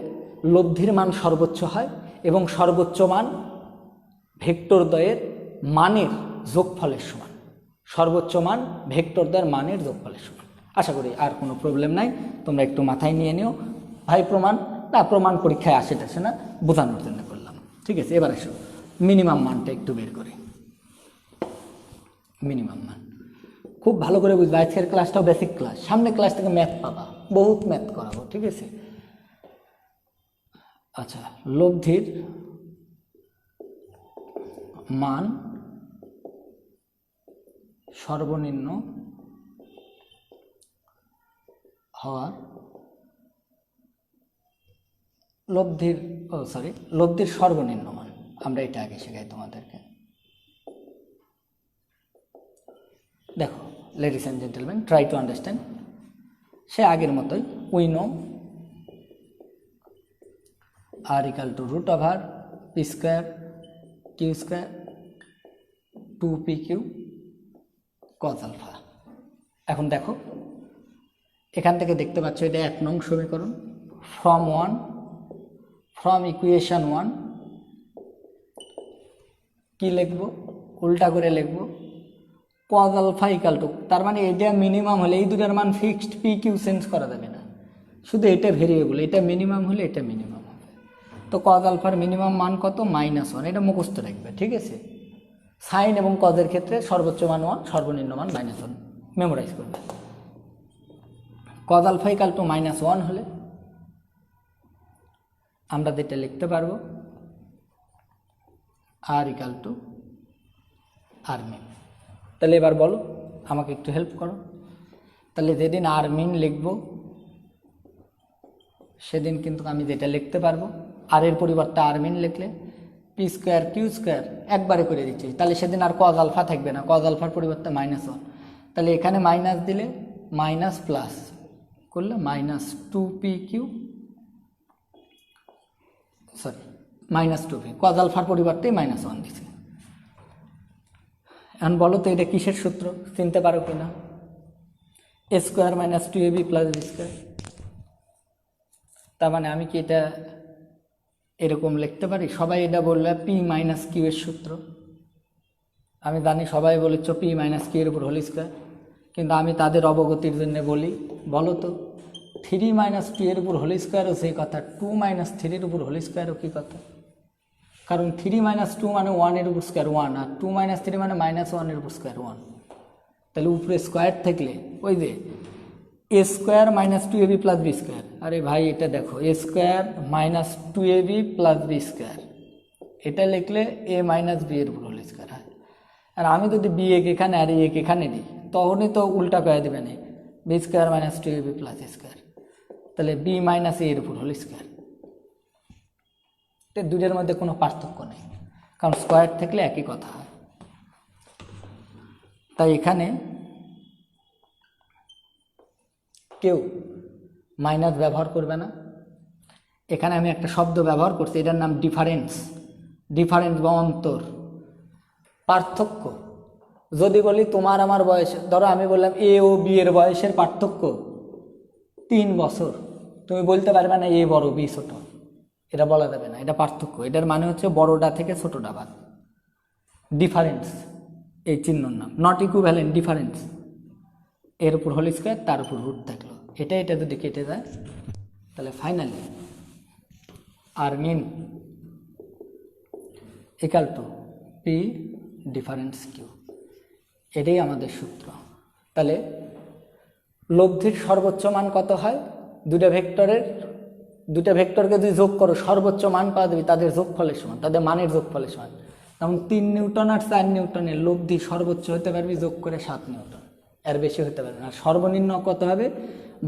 লব্ধির মান সর্বোচ্চ হয় এবং সর্বোচ্চ মান ভেক্টর দ্বয়ের মানের যোগফলের সমান। সর্বোচ্চ মান ভেক্টর দ্বয়ের মানের যোগফলের সমান। আশা করি আর কোনো প্রবলেম নাই, তোমরা একটু মাথায় নিয়ে নিও। ভাই প্রমাণ না, প্রমাণ পরীক্ষায় আসে না, বোঝানোর জন্য করলাম। ঠিক আছে, এবার এসো মিনিমাম মানটা একটু বের করি। মিনিমাম মান খুব ভালো করে বুঝবে, আজকের ক্লাসটাও বেসিক ক্লাস, সামনে ক্লাস থেকে ম্যাথ পাবা, বহুত ম্যাথ করাবো। ঠিক আছে, আচ্ছা, লব্ধির মান সর্বনিম্ন হওয়ার লব্ধির সর্বনিম্ন মান, আমরা এটা আগে শেখাই তোমাদেরকে। দেখো ladies and gentleman, try to understand. সে আগের মতোই we know R equal to root over p square q square 2pq cos alpha. এখন দেখো এখান থেকে দেখতে পাচ্ছ এটা 1 নং সমীকরণ। ফ্রম ইকুয়েশন 1 কি লিখবো? উল্টা করে লিখবো কজ আলফা ইকাল টু, তার মানে এটা মিনিমাম হলে এই দুটার মান ফিক্সড, পি কিউ চেঞ্জ করা যাবে না, শুধু এটা ভেরিয়েবল, এটা মিনিমাম হলে এটা মিনিমাম হবে। তো কজ আলফার মিনিমাম মান কত? -1, এটা মুখস্থ রাখবে। ঠিক আছে, সাইন এবং কজের ক্ষেত্রে সর্বোচ্চ মান 1, সর্বনিম্ন মান -1, মেমোরাইজ করবে। কজ আলফা ইকাল টু -1 হলে আমরা যেটা লিখতে পারবো আর ইকাল টু আর মিন। তাহলে এবার বলো, আমাকে একটু হেল্প করো। তাহলে যেদিন আর মিন লিখবো সেদিন কিন্তু আমি যেটা লিখতে পারবো, আর এর পরিবর্তে আর মিন লিখলে পি স্কোয়ার কিউ স্কোয়ার একবারে করে দিচ্ছি, তাহলে সেদিন আর কজ আলফা থাকবে না, কজ আলফার পরিবর্তে -1। তাহলে এখানে মাইনাস দিলে মাইনাস প্লাস করলে -2pq, সরি -2p, কজ আলফার পরিবর্তে -1 দিচ্ছে। এখন বলো তো এটা কিসের সূত্র, চিনতে পারো কিনা? a square minus 2ab plus b square. তার মানে আমি কি এটা এরকম লিখতে পারি? সবাই এটা বললে পি মাইনাস কিউ এর সূত্র, আমি জানি সবাই বলেছ পি মাইনাস কিউ এর উপর হোল স্কোয়ার, কিন্তু আমি তাদের অবগতির জন্য বলি, বলো তো 3 মাইনাস 2 এর উপর হোল স্কোয়ারও সেই কথা, 2 মাইনাস 3 এর উপর হোল স্কোয়ারও কী কথা? কারণ 3 মাইনাস 2 মানে 1 এর উপর স্কোয়ার 1, আর 2 মাইনাস 3 মানে -1 এর উপর স্কোয়ার 1। তাহলে উপরে স্কোয়ার থাকলে ওই যে a square minus 2ab plus b square, আরে ভাই এটা দেখো a square minus 2ab plus b square, এটা লিখলে এ মাইনাস বি এর উপর হোল স্কোয়ার হয়। আর আমি যদি বি এক এখানে আর এক এখানে দিই তখনই তো উল্টা করে দেবে না, b square minus 2ab plus square, তাহলে বি মাইনাস এ এর উপর হোল স্কোয়ার। তো দুটোর মধ্যে কোনো পার্থক্য নেই, কারণ স্কোয়ার থাকলে একই কথা হয়। তাই এখানে কেউ মাইনাস ব্যবহার করবে না। এখানে আমি একটা শব্দ ব্যবহার করছি, এটার নাম ডিফারেন্স। ডিফারেন্স বা অন্তর, পার্থক্য। যদি বলি তোমার আমার বয়স, ধরো আমি বললাম এ ও বি এর বয়সের পার্থক্য 3 বছর তুমি বলতে পারবে না এ বড় বি ছোট, এটা বলা যাবে না, এটা পার্থক্য। এটার মানে হচ্ছে বড়টা থেকে ছোটটা বাদ, ডিফারেন্স, এই চিহ্নর নাম। নট ইকুইভ্যালেন্ট, ডিফারেন্স, এর উপর হোল স্কোয়ার, তার উপর রুট থাকলো, এটা যদি কেটে যায় তাহলে finally R mean equal to p difference q, এটাই আমাদের সূত্র। তাহলে লব্ধির সর্বোচ্চ মান কত হয়? দুটা ভেক্টরকে যদি যোগ করো সর্বোচ্চ মান পাওয়া যাবে তাদের যোগফলের সমান, তাদের মানের যোগফলের সমান। যেমন 3 নিউটন আর 4 নিউটনের লব্ধি সর্বোচ্চ হতে পারবি যোগ করে 7 নিউটন, এর বেশি হতে পারবে না। আর সর্বনিম্ন কত হবে?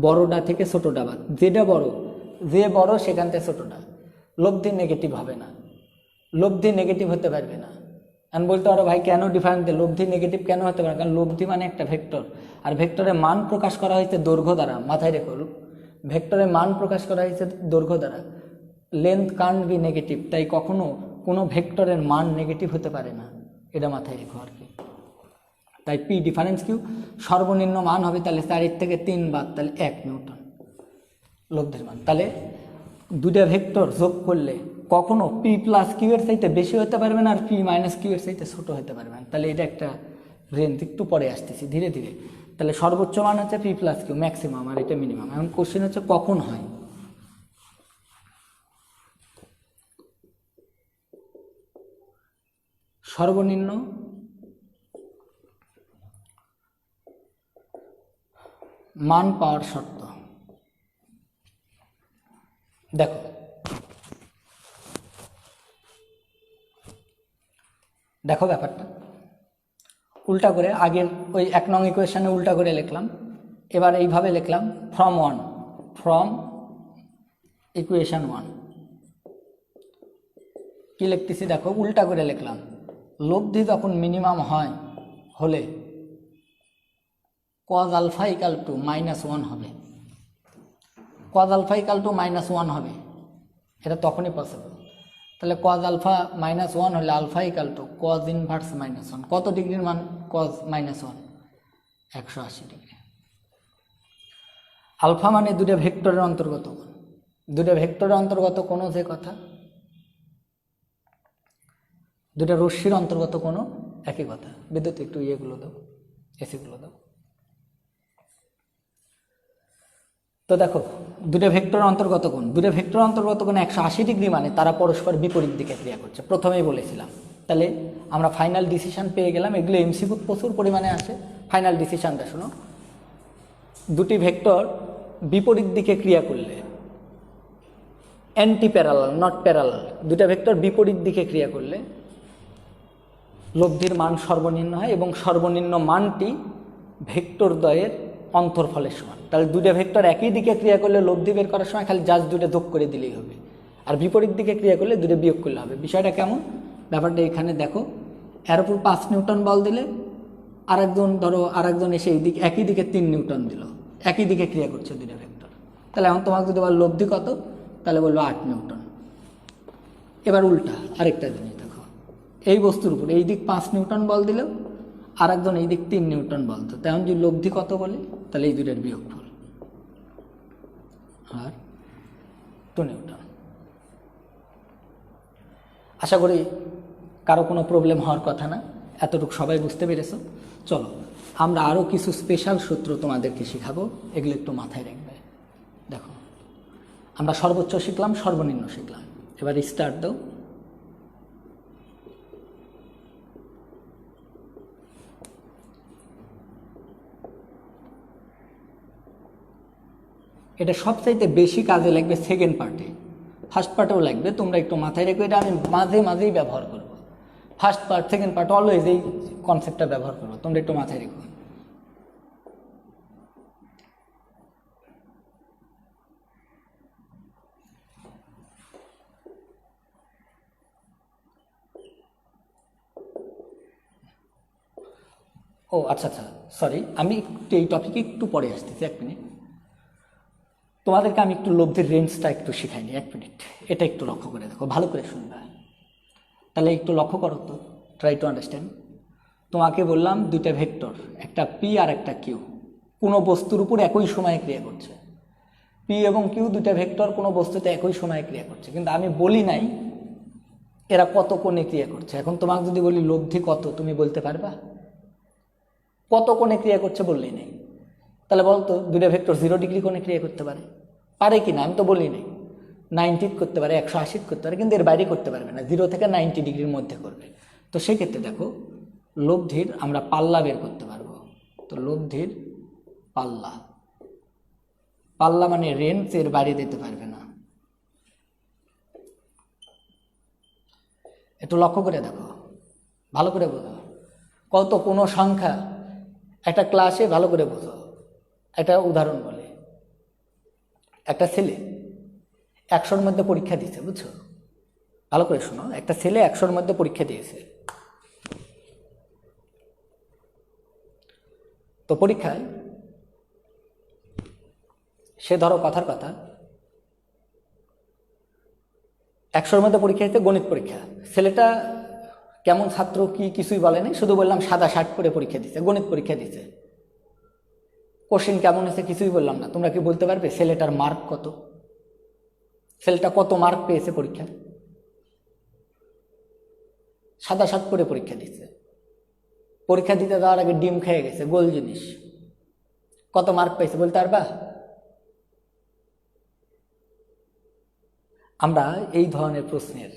বড়টা থেকে ছোটটা বাদ, যেটা বড়, যে বড় সেখান থেকে ছোটটা। লব্ধি নেগেটিভ হবে না, লব্ধি নেগেটিভ হতে পারবে না। আমি বলতে পারো ভাই কেন ডিফারেন্স, লব্ধি নেগেটিভ কেন হতে পারে? কারণ লব্ধি মানে একটা ভেক্টর, আর ভেক্টরের মান প্রকাশ করা হয়েছে দৈর্ঘ্য দ্বারা। মাথায় রেখো, ভেক্টরের মান প্রকাশ করা হয়েছে দৈর্ঘ্য দ্বারা। লেন্থ কান্ট বি নেগেটিভ, তাই কখনো কোনো ভেক্টরের মান নেগেটিভ হতে পারে না, এটা মাথায় রেখো আর কি। তাই পি ডিফারেন্স কিউ সর্বনিম্ন মান হবে তাহলে 4 থেকে 3 বাদ, তাহলে 1 নিউটন লব্ধির মান। তাহলে দুটা ভেক্টর যোগ করলে কখনো পি প্লাস কিউ এর চাইতে বেশি হতে পারবে না, আর পি মাইনাস কিউ এর চাইতে ছোট হতে পারবে না। তাহলে এটা একটা রেঞ্জ, একটু পরে আসতেছি ধীরে ধীরে। তাহলে সর্বোচ্চ মান হচ্ছে পি প্লাস কিউ ম্যাক্সিমাম, আর এটা মিনিমাম। এখন কোশ্চেন হচ্ছে কখন হয়? সর্বনিম্ন মান পাওয়ার শর্ত। দেখো দেখো ব্যাপারটা উল্টা করে, আগের ওই 1 নং ইকুয়েশনে উল্টা করে লিখলাম, এবার এইভাবে লিখলাম ফ্রম ইকুয়েশন 1। কি লিখতেছি দেখো, উল্টা করে লিখলাম। লব্ধি যখন মিনিমাম হলে cos আলফা ইকাল টু -1 হবে, cos আলফা ইকাল টু -1 হবে, এটা তখনই পসিবল। তাহলে cos আলফা -1 হলে alpha equal to cos inverse -1। কত ডিগ্রির মান cos -1? 180 ডিগ্রি। আলফা মানে দুটো ভেক্টরের অন্তর্গত কোণ, দুটো ভেক্টরের অন্তর্গত কোনো যে কথা, দুটো রশ্মির অন্তর্গত কোনো একই কথা। বিদ্যুৎ একটু ইয়েগুলো দাও, এসিগুলো দাও। তো দেখো দুটো ভেক্টরের অন্তর্গত কোণ, দুটো ভেক্টরের অন্তর্গত কোণ 180 ডিগ্রি, মানে তারা পরস্পর বিপরীত দিকে ক্রিয়া করছে, প্রথমেই বলেছিলাম। তাহলে আমরা ফাইনাল ডিসিশন পেয়ে গেলাম। এগুলো এমসিকিউ প্রচুর পরিমাণে আসে। ফাইনাল ডিসিশনটা শোনো, দুটি ভেক্টর বিপরীত দিকে ক্রিয়া করলে, অ্যান্টি প্যারালাল নট প্যারালাল, দুটা ভেক্টর বিপরীত দিকে ক্রিয়া করলে লব্ধির মান সর্বনিম্ন হয়, এবং সর্বনিম্ন মানটি ভেক্টর দ্বয়ের অন্তর্ফলের সমান। তাহলে দুটো ভেক্টর একই দিকে ক্রিয়া করলে লব্ধি বের করার সময় খালি জাস্ট দুটো যোগ করে দিলেই হবে, আর বিপরীত দিকে ক্রিয়া করলে দুটো বিয়োগ করলে হবে। বিষয়টা কেমন? ব্যাপারটা এখানে দেখো, এর উপর 5 নিউটন বল দিলে আরেকজন এসে এই দিকে একই দিকে 3 নিউটন দিল, একই দিকে ক্রিয়া করছে দুটো ভেক্টর। তাহলে এখন তোমাকে যদি বল লব্ধি কত, তাহলে বলবো 8 নিউটন। এবার উল্টা আরেকটা জিনিস দেখো, এই বস্তুর উপর এই দিক 5 নিউটন বল দিল, আরেকজন এই দিক 3 নিউটন বল দিল, তেমন যদি লব্ধি কত বলে, তাহলে এই দুটোর বিয়োগফল আর 2 নিউটন। আশা করি কারো কোনো প্রবলেম হওয়ার কথা না, এতটুকু সবাই বুঝতে পেরেছো। চলো আমরা আরও কিছু স্পেশাল সূত্র তোমাদেরকে শেখাবো, এগুলো একটু মাথায় রাখবে। দেখো আমরা সর্বোচ্চ শিখলাম, সর্বনিম্ন শিখলাম, এবার স্টার্ট দাও। এটা সবচাইতে বেশি কাজে লাগবে সেকেন্ড পার্টে, ফার্স্ট পার্টেও লাগবে, তোমরা একটু মাথায় রেখো। এটা আমি মাঝে মাঝেই ব্যবহার করব, first part second part always এই কনসেপ্টটা ব্যবহার করবো, তোমরা একটু মাথায় রেখো। ও আচ্ছা আচ্ছা, সরি, আমি একটু এই টপিকে একটু পরে আসতেছি, 1 মিনিট। তোমাদেরকে আমি একটু লব্ধির রেঞ্জটা একটু শিখাইনি, 1 মিনিট। এটা একটু লক্ষ্য করে দেখো, ভালো করে শুনবে। তাহলে একটু লক্ষ্য করো তো, ট্রাই টু আন্ডারস্ট্যান্ড। তোমাকে বললাম দুইটা ভেক্টর, একটা পি আর একটা কিউ, কোনো বস্তুর উপর একই সময়ে ক্রিয়া করছে। পি এবং কিউ দুইটা ভেক্টর কোনো বস্তুতে একই সময়ে ক্রিয়া করছে, কিন্তু আমি বলি নাই এরা কত কোণে ক্রিয়া করছে। এখন তোমাকে যদি বলি লব্ধি কত, তুমি বলতে পারবা? কত কোণে ক্রিয়া করছে বললেই নেই। তাহলে বলতো দুইটা ভেক্টর 0 ডিগ্রি কোণে ক্রিয়া করতে পারে, পারে কি না? আমি তো বলি নাই। 90 করতে পারে, 180 করতে পারে, কিন্তু এর বাইরে করতে পারবে না, 0 থেকে 90 ডিগ্রির মধ্যে করবে। তো সেক্ষেত্রে দেখো লব্ধির আমরা পাল্লা বের করতে পারবো। তো লব্ধির পাল্লা, পাল্লা মানে রেঞ্জ, এর বাইরে দিতে পারবে না। একটু লক্ষ্য করে দেখো, ভালো করে বোঝো। কত কোনো সংখ্যা একটা ক্লাসে ভালো করে বোঝো। একটা উদাহরণ বলে, একটা ছেলে 100-র মধ্যে পরীক্ষা দিয়েছে, বুঝছো? ভালো করে শোনো, একটা ছেলে 100-র মধ্যে পরীক্ষা দিয়েছে। তো পরীক্ষায় সে, ধরো কথার কথা, 100-র মধ্যে পরীক্ষা দিতে গণিত পরীক্ষা। ছেলেটা কেমন ছাত্র কি কিছুই বলেনি, শুধু বললাম সাদা শার্ট পরে পরীক্ষা দিচ্ছে, গণিত পরীক্ষা দিচ্ছে। কোশ্চেন কেমন হয়েছে কিছুই বললাম না। তোমরা কি বলতে পারবে ছেলেটার মার্ক কত? ছেলেটা কত মার্ক পেয়েছে পরীক্ষায়? সাদা শার্ট পরে পরীক্ষা দিচ্ছে, পরীক্ষা দিতে যাওয়ার আগে ডিম খেয়ে গেছে, গোল জিনিস। কত মার্ক পেয়েছে বলতে পারবা? আমরা এই ধরনের প্রশ্নের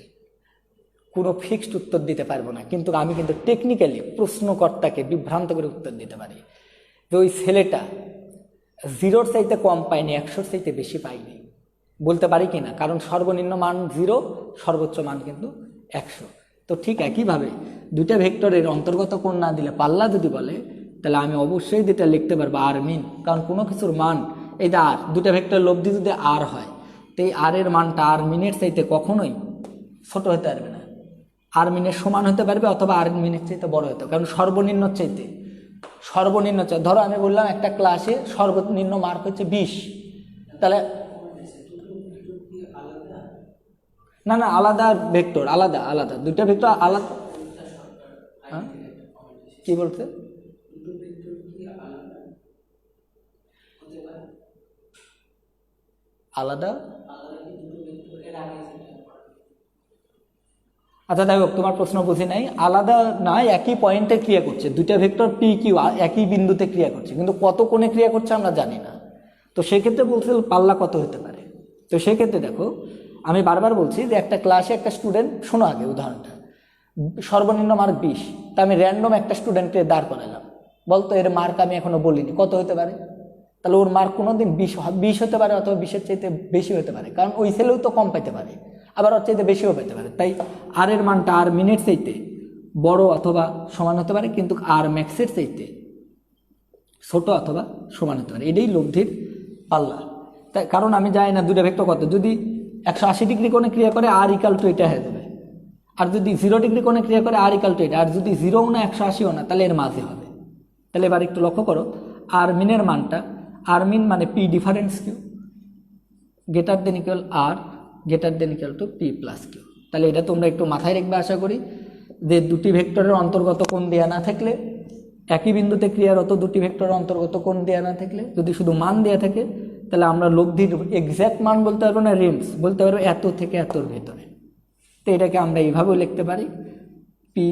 কোনো ফিক্সড উত্তর দিতে পারবো না, কিন্তু আমি কিন্তু টেকনিক্যালি প্রশ্নকর্তাকে বিভ্রান্ত করে উত্তর দিতে পারি যে ওই ছেলেটা 0-র চাইতে কম পায়নি, 100-র চাইতে বেশি পায়নি। বলতে পারি কি না? কারণ সর্বনিম্ন মান 0, সর্বোচ্চ মান কিন্তু 100। তো ঠিক একইভাবে দুইটা ভেক্টরের অন্তর্গত কোণ না দিলে পাল্লা যদি বলে, তাহলে আমি অবশ্যই যেটা লিখতে পারবো আর মিন। কারণ কোনো কিছুর মান, এই যে আর, দুইটা ভেক্টর লব্ধি যদি আর হয়, তো এই আর এর মানটা আর মিনের চাইতে কখনোই ছোট হতে পারবে না। আর মিনের সমান হতে পারবে অথবা আর মিনের চাইতে বড় হতে, কারণ সর্বনিম্ন চাইতে সর্বনিম্ন চাই। ধরো আমি বললাম একটা ক্লাসে সর্বনিম্ন মার্ক হচ্ছে 20, তাহলে না না, আলাদা ভেক্টর, আলাদা আলাদা দুইটা ভেক্টর আলাদা। হ্যাঁ, কি বলতে? আলাদা? আচ্ছা দেখো, তোমার প্রশ্ন বুঝি নাই। আলাদা না, একই পয়েন্টে ক্রিয়া করছে, দুইটা ভেক্টর পি কিউ একই বিন্দুতে ক্রিয়া করছে, কিন্তু কত কোণে ক্রিয়া করছে আমরা জানি না। তো সেক্ষেত্রে বলছে পাল্লা কত হতে পারে। তো সেক্ষেত্রে দেখো, আমি বারবার বলছি যে একটা ক্লাসে একটা স্টুডেন্ট, শোনো আগে উদাহরণটা, সর্বনিম্ন মার্ক 20, তা আমি র্যান্ডম একটা স্টুডেন্টকে দাঁড় করালাম, বলতো এর মার্ক আমি এখনো বলিনি, কত হতে পারে? তাহলে ওর মার্ক কোনোদিন 20 হতে পারে অথবা 20-এর চাইতে বেশি হতে পারে, কারণ ওই ছেলেও তো কম পাইতে পারে, আবার ওর চাইতে বেশিও পেতে পারে। তাই আর এর মানটা আর মিনের চাইতে বড় অথবা সমান হতে পারে, কিন্তু আর ম্যাক্সের চাইতে ছোট অথবা সমান হতে পারে। এটাই লব্ধির পাল্লা। তাই কারণ আমি জানি না দুইটা ভেক্টর কত, যদি 180 ডিগ্রি কোণে ক্রিয়া করে আর ইকাল টু এটা হয়ে যাবে, আর যদি 0 ডিগ্রি কোণে ক্রিয়া করে আর ইকাল টু এটা, আর যদি 0ও না 180ও না, তাহলে এর মাঝে হবে। তাহলে এবার একটু লক্ষ্য করো, আর মিনের মানটা, আর মিন মানে p difference q greater than equal R greater than equal to p plus q. তাহলে এটা তোমরা একটু মাথায় রাখবে আশা করি, যে দুটি ভেক্টরের অন্তর্গত কোণ দেয়া না থাকলে, একই বিন্দুতে ক্রিয়ারত দুটি ভেক্টরের অন্তর্গত কোণ দেয়া না থাকলে, যদি শুধু মান দেয়া থাকে, তাহলে আমরা লব্ধির এক্স্যাক্ট মান বলতে পারবো না, রেঞ্জ বলতে পারবো এত থেকে এতর ভেতরে। তো এটাকে আমরা এইভাবেও লিখতে পারি, পি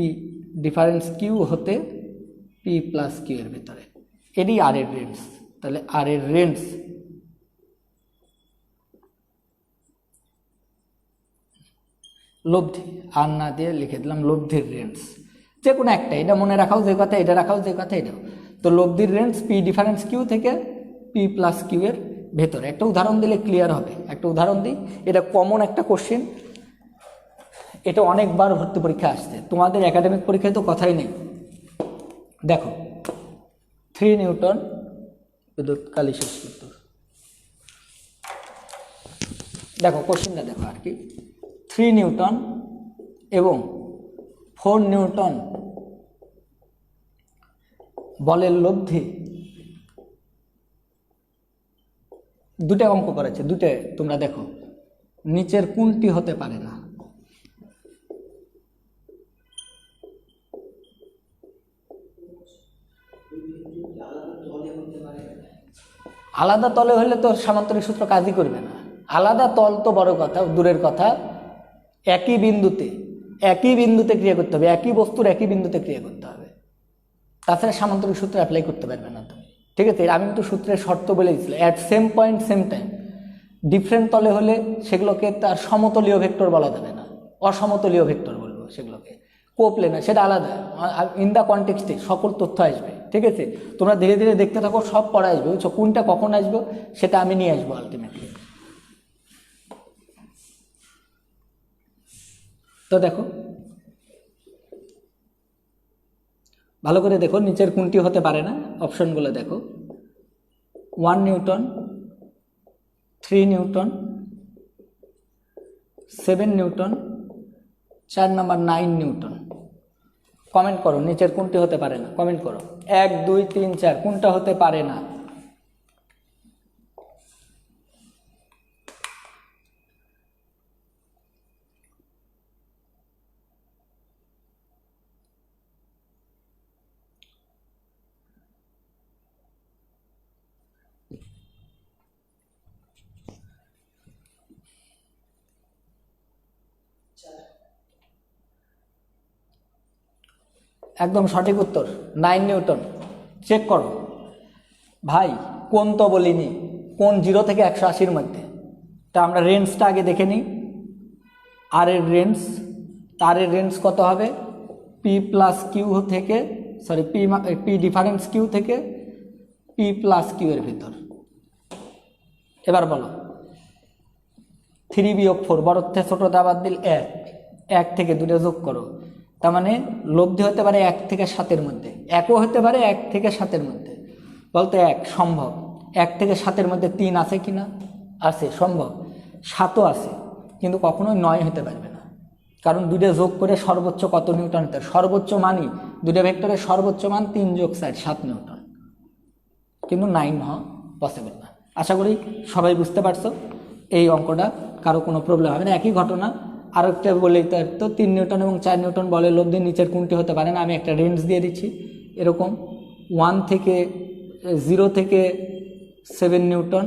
ডিফারেন্স কিউ হতে পি প্লাস কিউ এর ভেতরে, এটি আর এর রেঞ্জ। তাহলে আর এর রেঞ্জ লব্ধি, আর না দিয়ে লিখে দিলাম লব্ধির রেঞ্জ, যে কোনো একটা, এটা মনে রাখাও যে কথা, এটা রাখাও যে কথা, এটাও। তো লব্ধির রেঞ্জ পি ডিফারেন্স কিউ থেকে পি প্লাস কিউ এর ভেতরে। একটা উদাহরণ দিলে ক্লিয়ার হবে, একটা উদাহরণ দিই, এটা কমন একটা কোশ্চেন, এটা অনেকবার ভর্তি পরীক্ষা আসছে, তোমাদের একাডেমিক পরীক্ষায় তো কথাই নেই। দেখো 3 নিউটন বিদ্যুৎ কালী শেষ কিন্তু, দেখো কোশ্চেনটা দেখো আর কি, 3 নিউটন এবং 4 নিউটন বলের লব্ধি, দুটো অঙ্ক করেছে, দুটো তোমরা দেখো, নিচের কোনটি হতে পারে না? আলাদা তলে হলে তো সামান্তরিক সূত্র কাজই করবে না। আলাদা তল তো বড় কথা, দূরের কথা, একই বিন্দুতে ক্রিয়া করতে হবে, একই বস্তুর একই বিন্দুতে ক্রিয়া করতে হবে, তাছাড়া সামান্তরিক সূত্র অ্যাপ্লাই করতে পারবে না তুমি। ঠিক আছে, আমি কিন্তু সূত্রের শর্ত বলে দিয়েছিলাম, at same point same time. Different তলে হলে সেগুলোকে তার সমতলীয় ভেক্টর বলা যাবে না, অসমতলীয় ভেক্টর বলবো সেগুলোকে, কোপ্লেনার, সেটা আলাদা। ইন দ্য কনটেক্সটে সকল তথ্য আসবে। ঠিক আছে, তোমরা ধীরে ধীরে দেখতে থাকো, সব পড়া আসবে, বুঝছো? কোনটা কখন আসবে সেটা আমি নিয়ে আসবো আলটিমেটলি। তো দেখো ভালো করে দেখো, নিচের কোনটি হতে পারে না, অপশনগুলো দেখো। 1 Newton, 3 Newton, 7 Newton, 4 number 9 Newton. Comment করো নিচের কোনটি হতে পারে না, কমেন্ট করো 1 2 3 4 কোনটা হতে পারে না। একদম সঠিক উত্তর 9 নিউটন। চেক করো ভাই, কোন তো বলিনি, কোন 0 থেকে 180-র মধ্যে। তা আমরা রেঞ্জটা আগে দেখে নিই। আর এর রেঞ্জ কত হবে? পি প্লাস কিউ থেকে, সরি পি ডিফারেন্স কিউ থেকে পি প্লাস কিউ এর ভিতর। এবার বলো 3 বিয়োগ 4, বড় থেকে ছোট দাবাদ দিল 1, 1 থেকে 2 যোগ করো, তার মানে লব্ধি হতে পারে 1 থেকে 7-এর মধ্যে, 1ও হতে পারে 1 থেকে 7-এর মধ্যে। বলতে 1 সম্ভব, 1 থেকে 7-এর মধ্যে 3 আছে কি না? আছে, সম্ভব। 7ও আছে, কিন্তু কখনোই 9 হতে পারবে না, কারণ 2 যোগ করে সর্বোচ্চ কত নিউটন হতে পারে? সর্বোচ্চ মানই 2 ভেক্টরের সর্বোচ্চ মান 3 যোগ 4 7 নিউটন, কিন্তু 9 হওয়া পসিবল না। আশা করি সবাই বুঝতে পারছো। এই অঙ্কটা কারো কোনো প্রবলেম হবে না। একই ঘটনা আরেকটা বলে তো 3 নিউটন এবং 4 নিউটন বলে লব্ধি নিচের কোনটি হতে পারে না। আমি একটা রেঞ্জ দিয়ে দিচ্ছি, এরকম 1 থেকে 0 থেকে 7 নিউটন।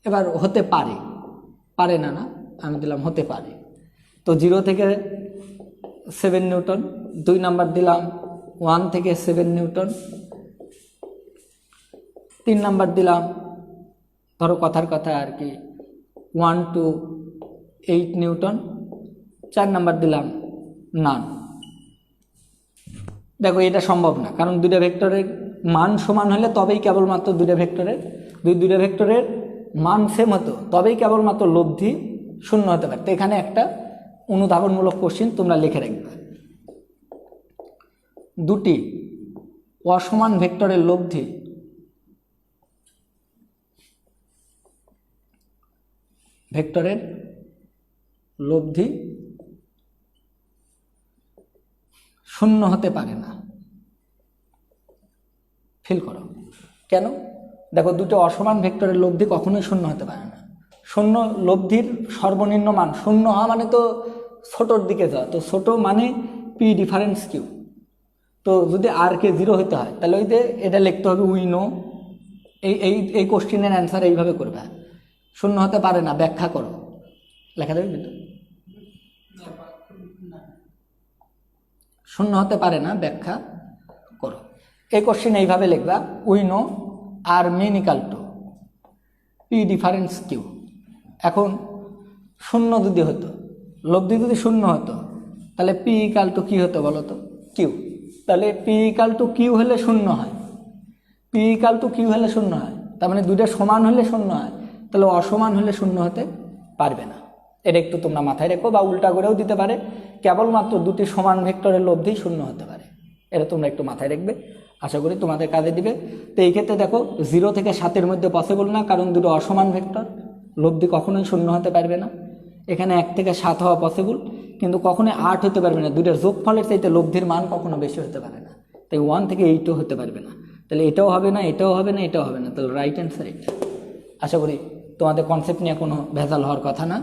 এবার হতে পারে, পারে না, না আমি দিলাম হতে পারে। তো 0 থেকে 7 নিউটন, 2 নাম্বার দিলাম 1 থেকে 7 নিউটন, 3 নাম্বার দিলাম, ধরো কথার কথা আর কি, 1 to 8 নিউটন, 4 নাম্বার দিলাম নান। দেখো এটা সম্ভব না, কারণ 2 ভেক্টরের মান সমান হলে তবেই কেবলমাত্র 2 ভেক্টরের মান সেম হতো, তবেই কেবলমাত্র লব্ধি শূন্য হতে পারে। তো এখানে একটা অনুধাবনমূলক কোশ্চেন তোমরা লিখে রাখবে, 2টি অসমান ভেক্টরের লব্ধি শূন্য হতে পারে না। ফিল করো কেন? দেখো 2টো অসমান ভেক্টরের লব্ধি কখনোই শূন্য হতে পারে না। শূন্য লব্ধির সর্বনিম্ন মান শূন্য হওয়া মানে তো ছোটোর দিকে যাওয়া, তো ছোট মানে পি ডিফারেন্স কিউ। তো যদি আর কে 0 হতে হয় তাহলে ওই যে এটা লিখতে হবে উইনো। এই কোশ্চেনের অ্যান্সার এইভাবে করবে, শূন্য হতে পারে না, ব্যাখ্যা করো। লেখা দেবে কিন্তু শূন্য হতে পারে না, ব্যাখ্যা করো। এই কোশ্চেন এইভাবে লিখবা, we know R mean equal to p difference q. এখন শূন্য যদি হতো, লব্ধি যদি শূন্য হতো, তাহলে পি ইকাল টু কী হতো বলো তো? কিউ। তাহলে পি ইকাল টু কিউ হলে শূন্য হয়, পি ইকাল টু কিউ হলে শূন্য হয়, তার মানে 2টা সমান হলে শূন্য হয়, তাহলে অসমান হলে শূন্য হতে পারবে না। এটা একটু তোমরা মাথায় রেখো, বা উল্টা করেও দিতে পারে, কেবলমাত্র 2টি সমান ভেক্টরের লব্ধি শূন্য হতে পারে। এটা তোমরা একটু মাথায় রাখবে, আশা করি তোমাদের কাজে দিবে। তো এই ক্ষেত্রে দেখো 0 থেকে 7-এর মধ্যে পসিবল না, কারণ 2টো অসমান ভেক্টর, লব্ধি কখনোই শূন্য হতে পারবে না। এখানে 1 থেকে 7 হওয়া পসিবল, কিন্তু কখনোই 8 হতে পারবে না। 2টার যোগফলের চাইতে লব্ধির মান কখনো বেশি হতে পারে না, তাই 1 থেকে 8ও হতে পারবে না। তাহলে এটাও হবে না, এটাও হবে না, এটাও হবে না, তাহলে রাইট অ্যান্সার এটা। আশা করি তোমাদের কনসেপ্ট নিয়ে কোনো ভেজাল হওয়ার কথা না।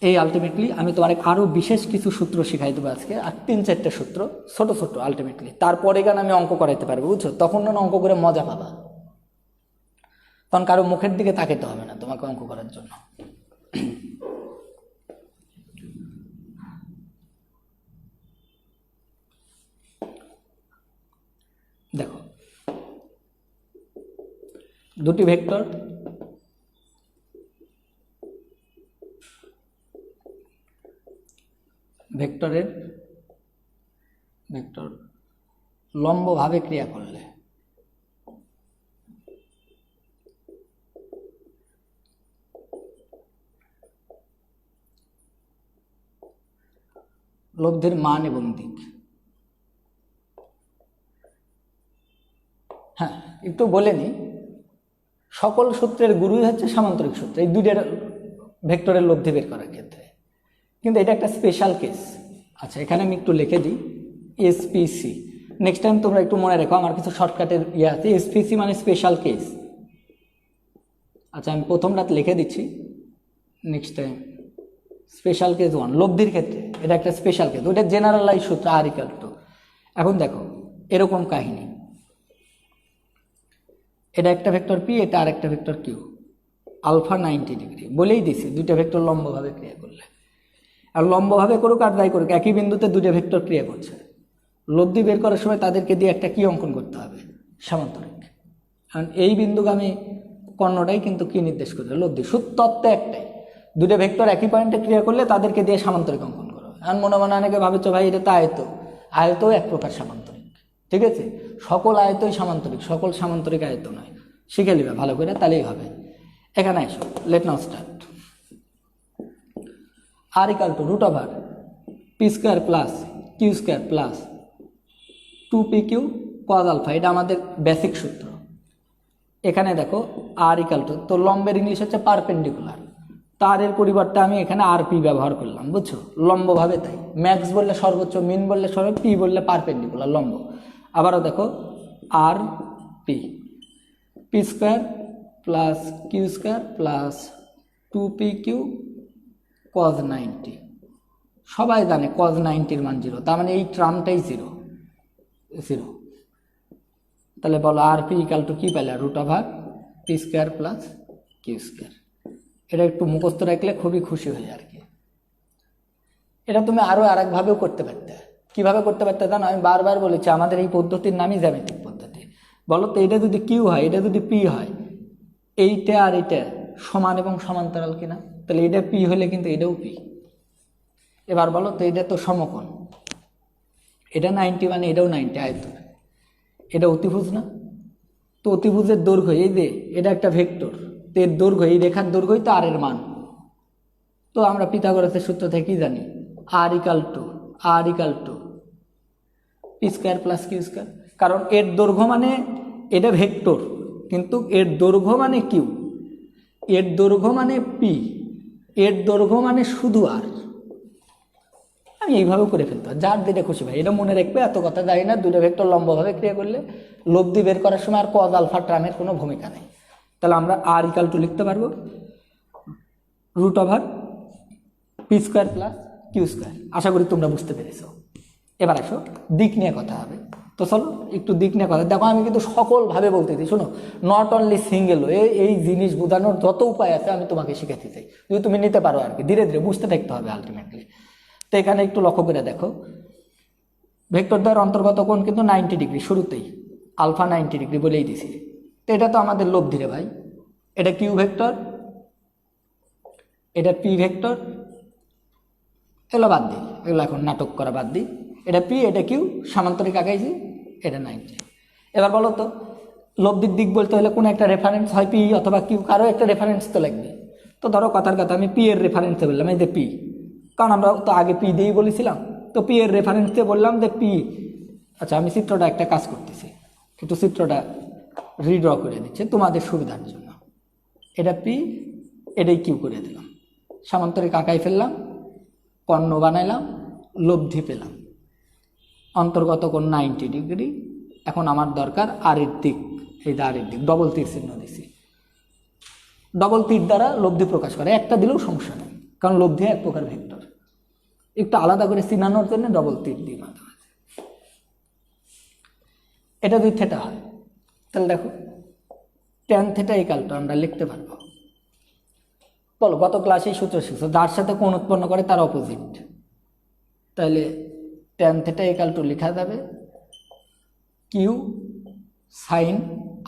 এই আলটিমেটলি আমি তোমার আরও বিশেষ কিছু সূত্র শিখাই দেবো আজকে, আর 3-4টে সূত্র ছোট ছোট আলটিমেটলি। তারপরে গান আমি অঙ্ক করাইতে পারবো, বুঝছো? তখন না অঙ্ক করে মজা পাবা। তখন কারো মুখের দিকে তাকাতে হবে না তোমাকে অঙ্ক করার জন্য। দেখো দুটি ভেক্টর, ভেক্টর লম্বভাবে ক্রিয়া করলে লব্ধির মান এবং দিক। হ্যাঁ, একটু বলে নি, সকল সূত্রের গুরুই হচ্ছে সামান্তরিক সূত্র এই দুইটার ভেক্টরের লব্ধি বের করার ক্ষেত্রে, কিন্তু এটা একটা স্পেশাল কেস। আচ্ছা, এখানে আমি একটু লিখে দিই এসপিসি। নেক্সট টাইম তোমরা একটু মনে রেখো, আমার কিছু শর্টকাটের ইয়ে আছে। এসপিসি মানে স্পেশাল কেস। আচ্ছা, আমি প্রথমটা লিখে দিচ্ছি, নেক্সট টাইম স্পেশাল কেস 1 লব্ধির ক্ষেত্রে এটা একটা স্পেশাল কেস, ওটা জেনারেলাইজ সূত্র আর ইকুয়াল টু। এখন দেখো এরকম কাহিনী, এটা একটা ভেক্টর পি, এটা আর একটা ভেক্টর কিউ, আলফা 90 ডিগ্রি বলেই দিছি দুইটা ভেক্টর লম্বভাবে ক্রিয়া করলে। আর লম্বভাবে করুক আর যাই করুক একই বিন্দুতে দুটো ভেক্টর ক্রিয়া করছে, লব্ধি বের করার সময় তাদেরকে দিয়ে একটা কি অঙ্কন করতে হবে, সামান্তরিক। কারণ এই বিন্দুগামী কর্ণটাই কিন্তু কি নির্দেশ করবে, লব্ধি। তত্ত্ব একটাই, দুটো ভেক্টর একই পয়েন্টে ক্রিয়া করলে তাদেরকে দিয়ে সামান্তরিক অঙ্কন করো। আর মনে মনে অনেকে ভাবেছ ভাই এটা তো আয়তও এক প্রকার সামান্তরিক, ঠিক আছে? সকল আয়তই সামান্তরিক, সকল সামান্তরিক আয়ত নয়। শিখে নিবে ভালো করে, তাহলেই হবে। এখানে এসো, let now start. R equal to root over p square plus q square plus 2pq cos alpha, এটা আমাদের বেসিক সূত্র। এখানে দেখো আর ইকাল টু, তো লম্বের ইংলিশ হচ্ছে পারপেন্ডিকুলার, তার এর পরিবর্তে আমি এখানে আর পি ব্যবহার করলাম, বুঝছো? লম্বভাবে তাই ম্যাক্স বললে সর্বোচ্চ, মিন বললে সর্বোচ্চ, পি বললে পারপেন্ডিকুলার লম্ব। আবারও দেখো R p, p square plus q square plus 2pq cos 90। সবাই জানে কজ 90-র মান 0, তার মানে এই ট্রামটাই 0। তাহলে বলো আর পি ইকাল টু কি পেলে, root over p square plus q square. এটা একটু মুখস্থ রাখলে খুবই খুশি হই আর কি। এটা তুমি আরও আরেকভাবেও করতে পারতে। কিভাবে করতে পারতে জানো? আমি বারবার বলেছি আমাদের এই পদ্ধতির নামই জ্যামিতিক পদ্ধতি। বলো তো এটা যদি কিউ হয়, এটা যদি পি হয়, এইটা আর এটা সমান এবং সমান্তরাল কিনা? তাহলে এটা পি হলে কিন্তু এটাও পি। এবার বলো তো এটা তো সমকোণ, এটা 90 মানে এটাও 90 আয়ত, এটা অতিভুজ না? তো অতিভুজের দৈর্ঘ্য, এই যে এটা একটা ভেক্টর, তো এর দৈর্ঘ্য, এই রেখার দৈর্ঘ্যই তো আর এর মান। তো আমরা পিথাগোরাসের সূত্র থেকে কি জানি, R equal to p square plus q square. কারণ এর দৈর্ঘ্য মানে এটা ভেক্টর, কিন্তু এর দৈর্ঘ্য মানে কিউ, এর দৈর্ঘ্য মানে পি, এর দৈর্ঘ্য মানে শুধু আর। আমি এইভাবেও করে ফেলতে পারি, যার যেটা খুশি ভাই, এটা মনে রাখবে, এত কথা জানি না। দুটো ভেক্টর লম্বভাবে ক্রিয়া করলে লব্ধি বের করার সময় আর কজ আলফা ট্রামের কোনো ভূমিকা নেই। তাহলে আমরা আর ইকাল টু লিখতে পারবো root over p square plus q square. আশা করি তোমরা বুঝতে পেরেছো। এবার আসো দিক নিয়ে কথা হবে। তো চলো একটু দিক নিয়ে কথা দেখো। আমি কিন্তু সকলভাবে বলতেছি, শোনো, নট অনলি সিঙ্গেল। এই জিনিস বোঝানোর যত উপায় আছে আমি তোমাকে শিখাতে চাই, যদি তুমি নিতে পারো আর কি। ধীরে ধীরে বুঝতে থাকতে হবে আলটিমেটলি। তো এখানে একটু লক্ষ্য করে দেখো, ভেক্টর দ্বয়ের অন্তর্গত কোণ কিন্তু 90 ডিগ্রি, শুরুতেই আলফা 90 ডিগ্রি বলেই দিছি। তো এটা তো আমাদের লব্ধি রে ভাই। এটা কিউ ভেক্টর, এটা পি ভেক্টর, এগুলো বাদ দিই, এগুলো এখন নাটক করা বাদ দিই। এটা পি, এটা কিউ, সামান্তরিক আঁকাইছি, এটা 90। এবার বলো তো লব্ধির দিক বলতে হলে কোনো একটা রেফারেন্স হয়, পি অথবা কিউ, কারো একটা রেফারেন্স তো লাগবে। তো ধরো কথার কথা আমি পি এর রেফারেন্সে বললাম এই যে পি, কারণ আমরা তো আগে পি দিয়েই বলেছিলাম, তো পি এর রেফারেন্সে বললাম যে পি। আচ্ছা, আমি চিত্রটা একটা কাজ করতেছি, একটু চিত্রটা রিড্র করে দিচ্ছি তোমাদের সুবিধার জন্য। এটা পি, এটাই কিউ করে দিলাম, সামান্তরিক আঁকাই ফেললাম, কর্ণ বানাইলাম, লব্ধি পেলাম, অন্তর্গত কোণ 90 ডিগ্রি। এখন আমার দরকার আর এর দিক, এই আর এর দিক, ডবল তীর চিহ্ন দিছি। ডবল তীর দ্বারা লব্ধি প্রকাশ করে, একটা দিলেও সমস্যা নেই, কারণ লব্ধি এক প্রকার ভেক্টর। একটু আলাদা করে চিনানোর জন্য ডবল তীর দিই মাঝে মাঝে। এটা যদি থেটা হয়, তাহলে দেখো ট্যান থিটা ইকাল টু আমরা লিখতে পারবো, বলো গত ক্লাসেই সূত্র শিখছো, যার সাথে কোণ উৎপন্ন করে তার অপোজিট, তাহলে ট্যান থিটা ইকাল টু লেখা যাবে কিউ সাইন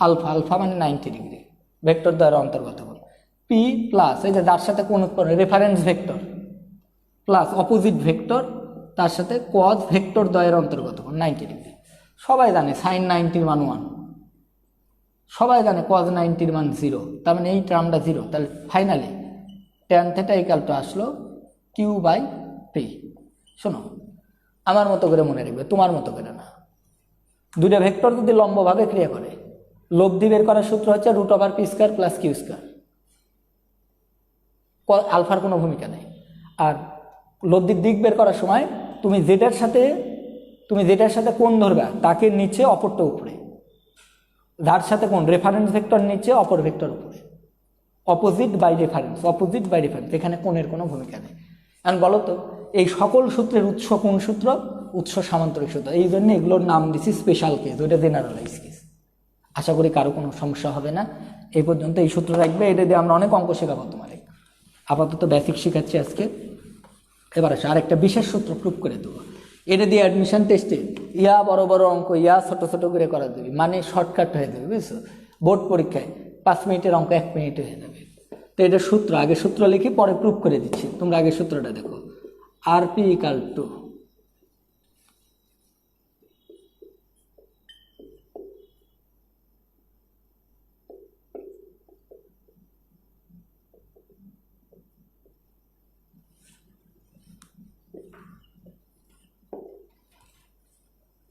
আলফা, আলফা মানে 90 ডিগ্রি, ভেক্টর দ্বারা অন্তর্গত কোণ, পি প্লাস এই যে যার সাথে কোণ উৎপন্ন reference vector plus opposite vector তার সাথে কজ ভেক্টর দ্বয়ের অন্তর্গত কোণ 90 ডিগ্রি। সবাই জানে সাইন 90 মান 1, সবাই জানে কজ 90 মান 0, তার মানে এই টার্মটা 0, তাহলে finally tan theta equal to আসলো কিউ বাই পি। শোনো, আমার মতো করে মনে রাখবে, তোমার মতো করে না। দুটো ভেক্টর যদি লম্বভাবে ক্রিয়া করে, লব্ধি বের করার সূত্র হচ্ছে root over p square plus q square, আলফার কোনো ভূমিকা নেই। আর লব্ধির দিক বের করার সময় তুমি যেটার সাথে কোণ ধরবে তাকে নিচে অপরটা উপরে, যার সাথে কোণ রেফারেন্স ভেক্টর নিচে অপর ভেক্টর উপরে, opposite by reference, opposite by reference, এখানে কোণের কোনো ভূমিকা নেই। এখন বলো তো এই সকল সূত্রের উৎস কোন সূত্র? উৎস সামান্তরিক সূত্র। এই জন্য এগুলোর নাম দিছি স্পেশাল কেস, ওইটা জেনারেলাইজ কেস। আশা করি কারো কোনো সমস্যা হবে না। এই পর্যন্ত এই সূত্র রাখবে, এটা দিয়ে আমরা অনেক অঙ্ক শেখাবো তোমারে। আপাতত বেসিক শেখাচ্ছি আজকে। এবার আসো আরেকটা বিশেষ সূত্র প্রুফ করে দেবো। এটা দিয়ে অ্যাডমিশন টেস্টে ইয়া বড় বড় অঙ্ক ইয়া ছোট ছোট করে করা দেবে, মানে শর্টকাট হয়ে যাবে, বুঝছো? বোর্ড পরীক্ষায় 5 মিনিটের অঙ্ক 1 মিনিটে হয়ে যাবে। তো এটা সূত্র, আগে সূত্র লিখি পরে প্রুফ করে দিচ্ছি। তোমরা আগে সূত্রটা দেখো। আর পি ইকাল টু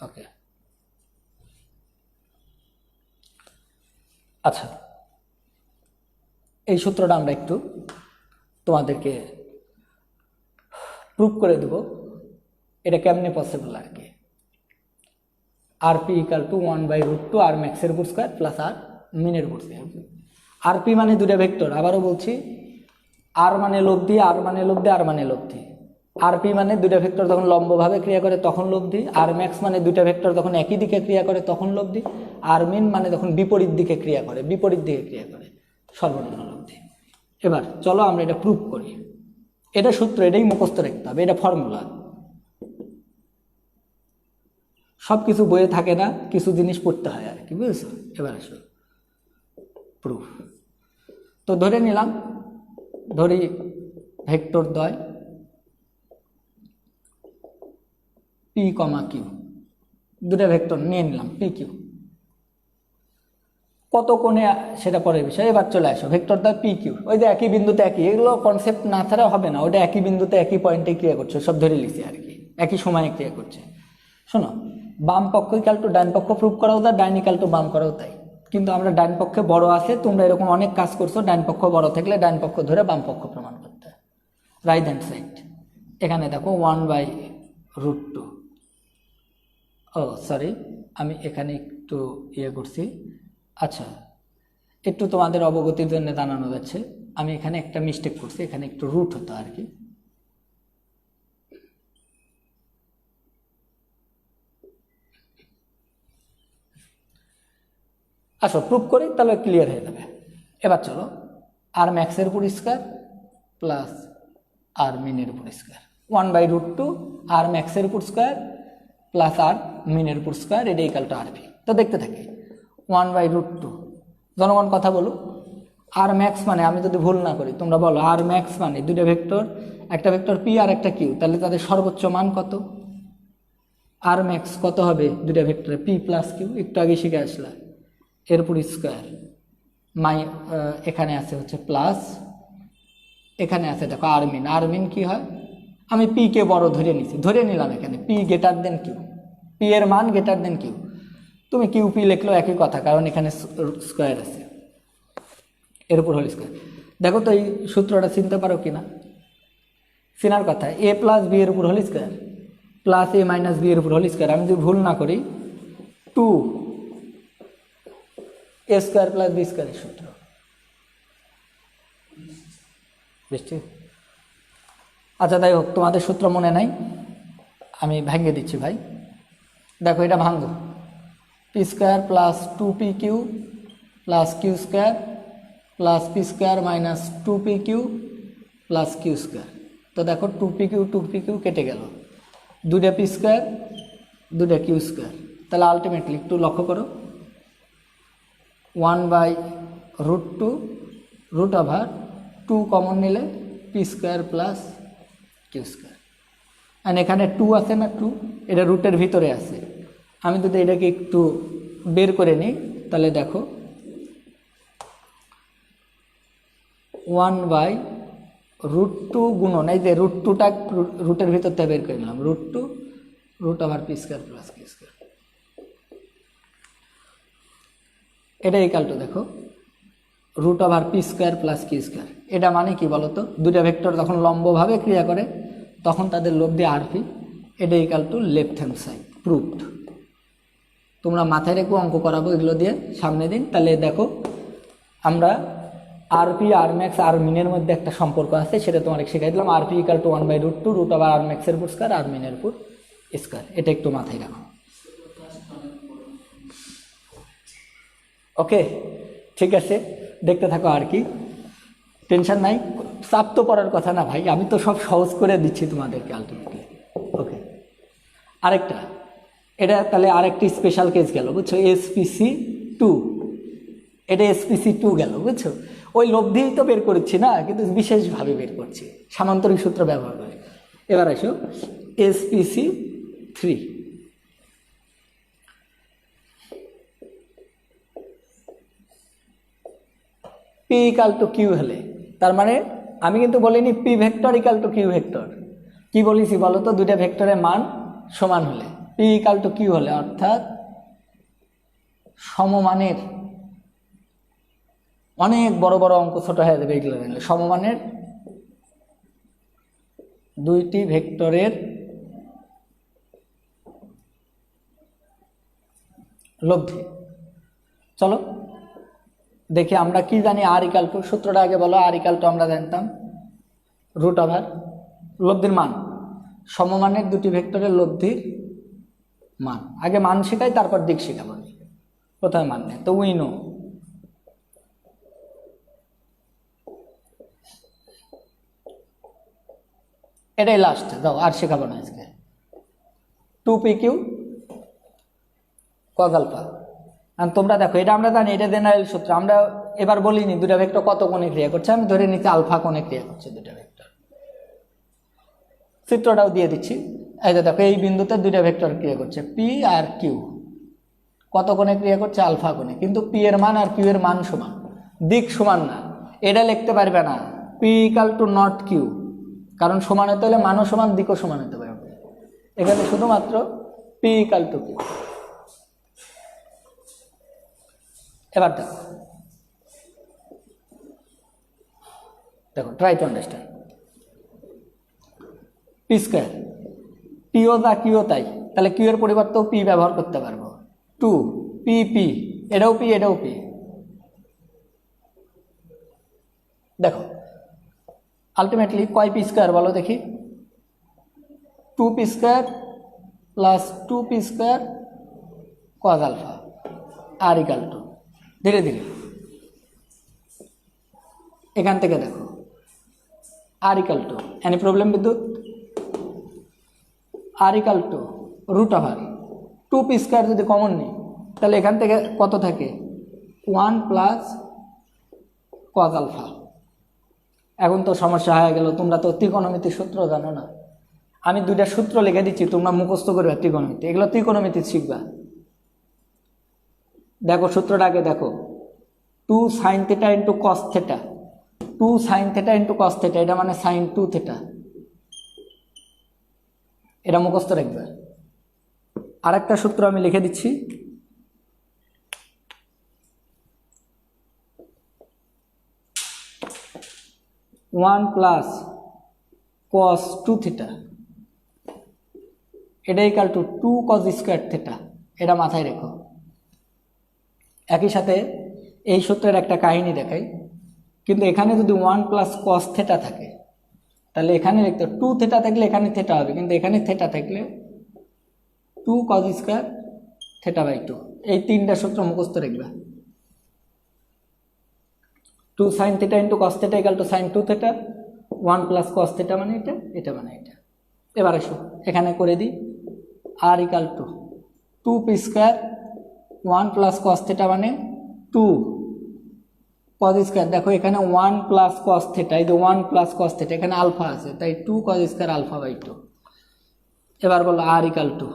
ওকে, আচ্ছা এই সূত্রটা আমরা একটু তোমাদেরকে প্রুফ করে দেব, এটা কেমনে পসিবল আর কি। আর পি ইকাল টু 1/√2 আর ম্যাক্সের উপর স্কয়ার প্লাস আর মিনের উপর স্কয়ার। আর পি মানে দুটা ভেক্টর, আবারও বলছি, আর মানে লব্ধি, আর মানে লব্ধি, আর মানে লব্ধি। আর পি মানে দুটা ভেক্টর যখন লম্বভাবে ক্রিয়া করে তখন লব্ধি, আর ম্যাক্স মানে দুটা ভেক্টর যখন একই দিকে ক্রিয়া করে তখন লব্ধি, আর মিন মানে যখন বিপরীত দিকে ক্রিয়া করে সর্বনিম্ন লব্ধি। এবার চলো আমরা এটা প্রুফ করি। এটা সূত্র, এটাই মুখস্থ রাখতে হবে, এটা ফর্মুলা। সব কিছু বইয়ে থাকে না, কিছু জিনিস পড়তে হয় আর কি, বুঝেছো? এবার আসো প্রুফ। তো ধরে নিলাম, ধরি ভেক্টর দ্বয় পি কমা কিউ, দুটা ভেক্টর নিয়ে নিলাম পি কিউ। কত কোণে সেটা পরের বিষয়। এবার চলে আসো ভেক্টর দ্বয় পি কিউ, ওই যে একই বিন্দুতে একই, এগুলো কনসেপ্ট না ছাড়া হবে না। ওটা একই বিন্দুতে একই পয়েন্টে ক্রিয়া করছে, সব ধরে লিখছি আর কি, একই সময়ে ক্রিয়া করছে। শোনো, বাম পক্ষ ইকাল টু ডান পক্ষ প্রুফ করাও তাই, ডান ইকাল টু বাম করাও তাই। কিন্তু আমরা ডান পক্ষে বড় আছে, তোমরা এরকম অনেক কাজ করছো, ডান পক্ষ বড় থাকলে ডান পক্ষ ধরে বাম পক্ষ প্রমাণ করতে। রাইট হ্যান্ড সাইড এখানে দেখো 1/√2। ও সরি, আমি এখানে একটু ইয়ে করছি। আচ্ছা, একটু তোমাদের অবগতির জন্য জানানো যাচ্ছে, আমি এখানে একটা মিস্টেক করছি, এখানে একটু রুট হতো আর কি। আসো প্রুফ করি, তাহলে ক্লিয়ার হয়ে যাবে। এবার চলো, আর ম্যাক্সের উপর স্কয়ার প্লাস আর মিনের উপর স্কয়ার, 1/√2 আর ম্যাক্সের উপর স্কয়ার প্লাস আর মিনের উপর স্কয়ার, এটা ইকাল টু আর পি। তো দেখতে থাকি 1/√2। জনগণ কথা বলো, আর ম্যাক্স মানে, আমি যদি ভুল না করি তোমরা বলো, আর ম্যাক্স মানে দুটো ভেক্টর, একটা ভেক্টর পি আর একটা কিউ, তাহলে তাদের সর্বোচ্চ মান কত? আর ম্যাক্স কত হবে দুটো ভেক্টর পি প্লাস কিউ, একটু আগে শিখে আসলাম। এর উপর স্কয়ার এখানে আছে হচ্ছে প্লাস, এখানে আছে দেখো আরমিন। আরমিন কি হয়, আমি পি কে বড় ধরে নিলাম এখানে p greater than q, p এর মান গ্রেটার দেন কিউ। তুমি কিউ পি লিখলেও একই কথা, কারণ এখানে স্কয়ার আছে, এর উপর হল স্কয়ার। দেখো তো এই সূত্রটা চিনতে পারো কিনা, চেনার কথা। এ প্লাস বি এর উপর হল স্কয়ার প্লাস এ মাইনাস বি এর উপর হল স্কয়ার, আমি যদি ভুল না করি 2a স্কয়ার প্লাস বি স্কয়ারের সূত্র। বুঝছি? আচ্ছা তাই হোক, তোমাদের সূত্র মনে নাই, আমি ভেঙে দিচ্ছি ভাই। দেখো এটা ভাঙো, p square plus 2p q plus q square plus p square minus 2pq plus q square. তো দেখো 2pq কেটে গেল, দুইটা পি স্কোয়ার দুইটা কিউ স্কোয়ার। তাহলে আলটিমেটলি একটু লক্ষ্য করো, 1/√2 রুট ওভার 2 কমন নিলে p square plus q square. আর এখানে 2 আছে না, 2 এটা রুটের ভিতরে আছে। আমি যদি এটাকে একটু বের করে নিই তাহলে দেখো 1/√2 গুণন, এই যে √2টা রুটের ভিতর থেকে বের করে নিলাম, √2 root over p square plus q square. এটা ইকাল টু দেখো root over p square plus q square. এটা মানে কি বলতো, দুইটা ভেক্টর যখন লম্বভাবে ক্রিয়া করে তখন তাদের লব্ধি আরপি। এটা equal to left hand side, proved. তোমরা মাথায় রেখো, অঙ্ক করাবো এগুলো দিয়ে সামনে দিন। তাহলে দেখো আমরা আরপি আর ম্যাক্স আর মিনের মধ্যে একটা সম্পর্ক আছে, সেটা তোমাকে শিখাই দিলাম। R p equal to 1/√2 root over R ম্যাক্সের উপর স্কোয়ার আর মিনের উপর স্কোয়ার। এটা একটু মাথায় রাখো। ওকে, ঠিক আছে, দেখতে থাকো। আর কি টেনশন নাই, চাপ তো পড়ার কথা না ভাই, আমি তো সব সহজ করে দিচ্ছি তোমাদেরকে আলটিমেটলি। ওকে, আরেকটা, এটা তাহলে আরেকটি স্পেশাল কেস গেল, বুঝছো, SPC2। এটা SPC2 গেল, বুঝছো। ওই লব্ধিই তো বের করছি না, কিন্তু বিশেষভাবে বের করছি সামান্তরিক সূত্র ব্যবহার করে। এবার আসো SPC3। P equal to Q হলে, তার মানে আমি কিন্তু বলিনি p vector equal to q vector. কি বলেছি বলো তো, দুইটা ভেক্টরের মান সমান হলে, পি ইকাল টু কিউ হলে, অর্থাৎ সমমানের, অনেক বড় বড় অঙ্ক ছোট হয়ে যাবে এগুলো জানলে। সমমানের দুইটি ভেক্টরের লব্ধি। চলো দেখি আমরা কি জানি। আর ইকাল টু, সূত্রটা আগে বলো। আর ইকাল টু আমরা জানতাম রুট ওভার লব্ধির মান, সমমানের দুটি ভেক্টরের লব্ধির মান। আগে মান শেখাই, তারপর দিক শেখাবো, প্রথমে মান নেই। তো উইনো এটাই লাস্ট, যাও আর শেখাবো না আজকে। 2pq cos alpha. আর তোমরা দেখো, এটা আমরা জানি, এটা জেনারেল সূত্র। আমরা এবার বলিনি দুটা ভেক্টর কত কোণে ক্রিয়া করছে, আমি ধরে নিচ্ছি আলফা কোণে ক্রিয়া করছে দুটা ভেক্টর। চিত্রটাও দিয়ে দিচ্ছি। এই যে দেখো, এই বিন্দুতে দুইটা ভেক্টর ক্রিয়া করছে, পি আর কিউ। কত কোণে ক্রিয়া করছে? আলফা কোণে। কিন্তু পি এর মান আর কিউ এর মান সমান, দিক সমান না। এটা লিখতে পারবে না p equal to not q, কারণ সমান হতে হলে মানও সমান, দিকও সমান হতে পারবে। এখানে শুধুমাত্র পি ইকাল টু কিউ। এবার দেখো, দেখো try to understand. P square, পিও যা কিউ তাই, তাহলে কিউ এর পরিবর্তেও পি ব্যবহার করতে পারবো। 2 পি পি, এটাও পি এটাও পি। দেখো আলটিমেটলি কয় পি স্কোয়ার বলো দেখি? 2p square plus 2p square cos alpha R equal to. ধীরে ধীরে এখান থেকে দেখো, R equal to, any problem Bidyut? R equal to root over 2p square যদি কমন নিই তাহলে এখান থেকে কত থাকে? 1 প্লাস কজ আলফা। এখন তো সমস্যা হয়ে গেল, তোমরা তো ত্রিকোণমিতির সূত্র জানো না। আমি দুইটা সূত্র লিখে দিচ্ছি, তোমরা মুখস্থ করবে ত্রিকোণমিতি। এগুলো ত্রিকোণমিতি শিখবা। দেখো সূত্রটা আগে দেখো, 2 sin θ into cos θ, 2 sin θ into cos θ, এটা মানে sin 2 θ। এটা মুখস্থ রাখবে। আরেকটা সূত্র আমি লিখে দিচ্ছি, 1 প্লাস cos 2 θ, এটা ইকাল টু 2 cos স্কোয়ার θ। এটা মাথায় রেখো। একই সাথে এই সূত্রের একটা কাহিনী দেখাই, কিন্তু এখানে যদি 1 প্লাস cos θ থাকে তাহলে এখানে লিখতে 2 θ থাকলে এখানে θ হবে, কিন্তু এখানে θ থাকলে 2 cos স্কোয়ার θ/2। এই তিনটা সূত্র মুখস্থ রাখবা। 2 sin theta into cos theta equal to sin 2 theta, 1 plus cos theta মানে এটা, এটা মানে এটা। এবার আসো এখানে করে দিই, r equal to 2p square 1 plus cos theta মানে 2 cos স্কোয়ার, দেখো এখানে 1 প্লাস cos theta, এই যে 1 প্লাস cos theta, এখানে আলফা আছে তাই 2 cos স্কোয়ার আলফা বাই 2। এবার বলো r ইকাল টু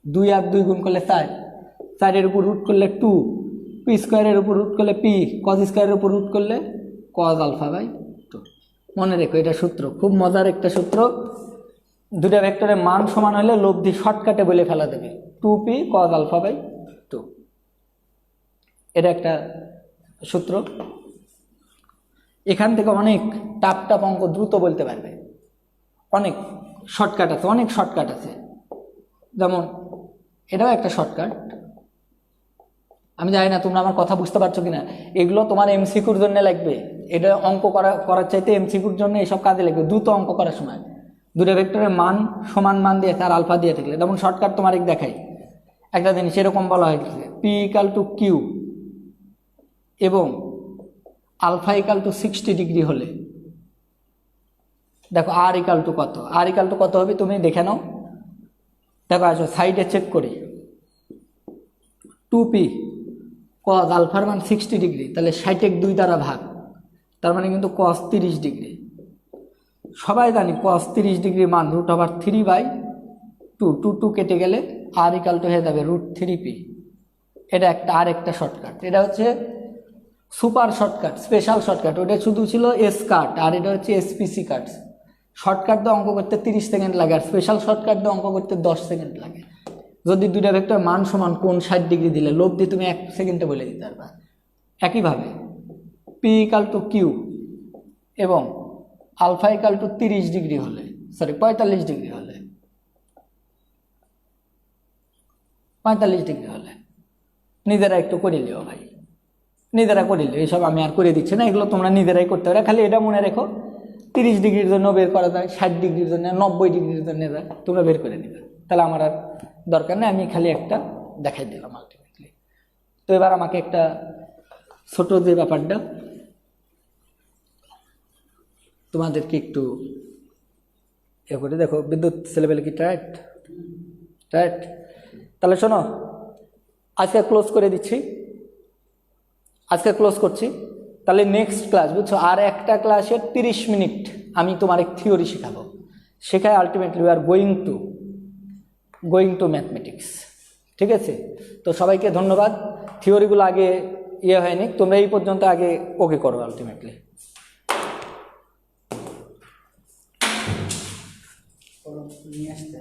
2 আর 2 গুণ করলে 4, 4 এর উপর রুট করলে 2, p স্কোয়ারের উপর রুট করলে p, cos স্কোয়ারের উপর রুট করলে cos আলফা বাই 2। মনে রেখো এটা সূত্র, খুব মজার একটা সূত্র। দুটা ভেক্টরের মান সমান হলে লব্ধি শর্টকাটে বলে ফেলা দেবে 2p cos আলফা বাই 2, এটা একটা সূত্র। এখান থেকে অনেক টাপ টাপ অঙ্ক দ্রুত বলতে পারবে, অনেক শর্টকাট আছে, অনেক শর্টকাট আছে। যেমন এটাও একটা শর্টকাট, আমি জানি না তোমরা আমার কথা বুঝতে পারছো কিনা। এগুলো তোমার এমসিকিউর জন্য লাগবে, এটা অঙ্ক করার চাইতে এমসিকিউর জন্য এইসব কাজে লাগবে দ্রুত অঙ্ক করার সময়। দুটো ভেক্টরের মান সমান মান দিয়ে আর আলফা দিয়ে থাকলে, যেমন শর্টকাট তোমার দেখাই একটা জিনিস, এরকম বলা হয়েছে পি ইকাল টু কিউ এবং আলফা ইকাল টু 60 ডিগ্রি হলে দেখো আর ইকাল টু কত, আর ইকাল টু কত হবে তুমি দেখে নাও। দেখো আসো সাইডে চেক করি, 2p cos আলফার মান 60 ডিগ্রি, তাহলে 60 2 দ্বারা ভাগ, তার মানে কিন্তু cos 30 ডিগ্রি। সবাই জানি cos 30 ডিগ্রি মান √3/2, 2 কেটে গেলে আর ইকাল টু হয়ে যাবে √3p। এটা একটা আর একটা শর্টকাট, এটা হচ্ছে সুপার শর্টকাট, স্পেশাল শর্টকাট। ওটা শুধু ছিল এস কাট আর এটা হচ্ছে এসপিসি কাট। শর্টকাট দিয়ে অঙ্ক করতে 30 সেকেন্ড লাগে, আর স্পেশাল শর্টকাট দিয়ে অঙ্ক করতে 10 সেকেন্ড লাগে। যদি দুইটা ভেক্টর মান সমান কোণ 60 ডিগ্রি দিলে লব্ধি তুমি 1 সেকেন্ডে বলে দিতে পারবা। একইভাবে পি ইকাল টু কিউ এবং আলফা ইকাল টু 30 ডিগ্রি হলে, সরি 45 ডিগ্রি হলে, 45 ডিগ্রি হলে নিজেরা একটু করে লিও ভাই, নিজেরা করে লিও। এইসব আমি আর করে দিচ্ছি না, এগুলো তোমরা নিজেরাই করতে পারো। খালি এটা মনে রেখো 30 ডিগ্রির জন্য বের করা যায়, 60 ডিগ্রির জন্য, 90 ডিগ্রির জন্য যায়, তোমরা বের করে নিবে। তাহলে আমার আর দরকার নেই, আমি খালি একটা দেখাই দিলাম আলটিমেটলি। তো এবার আমাকে একটা ছোট যে ব্যাপারটা তোমাদেরকে একটু এ করে দেখো, বিদ্যুৎ ছেলেবেলে কি টাইট টাইট। তাহলে শোনো, আজকে ক্লোজ করে দিচ্ছি, আজকে ক্লোজ করছি। তাহলে নেক্সট ক্লাস বুঝছো, আর একটা ক্লাসে 30 মিনিট আমি তোমার এক থিওরি শেখাবো, শেখায় ultimately we are going to mathematics. ঠিক আছে, তো সবাইকে ধন্যবাদ। থিওরিগুলো আগে ইয়ে হয়নি, তোমরা এই পর্যন্ত আগে ওকে করো আলটিমেটলি। নিয়ে আসতে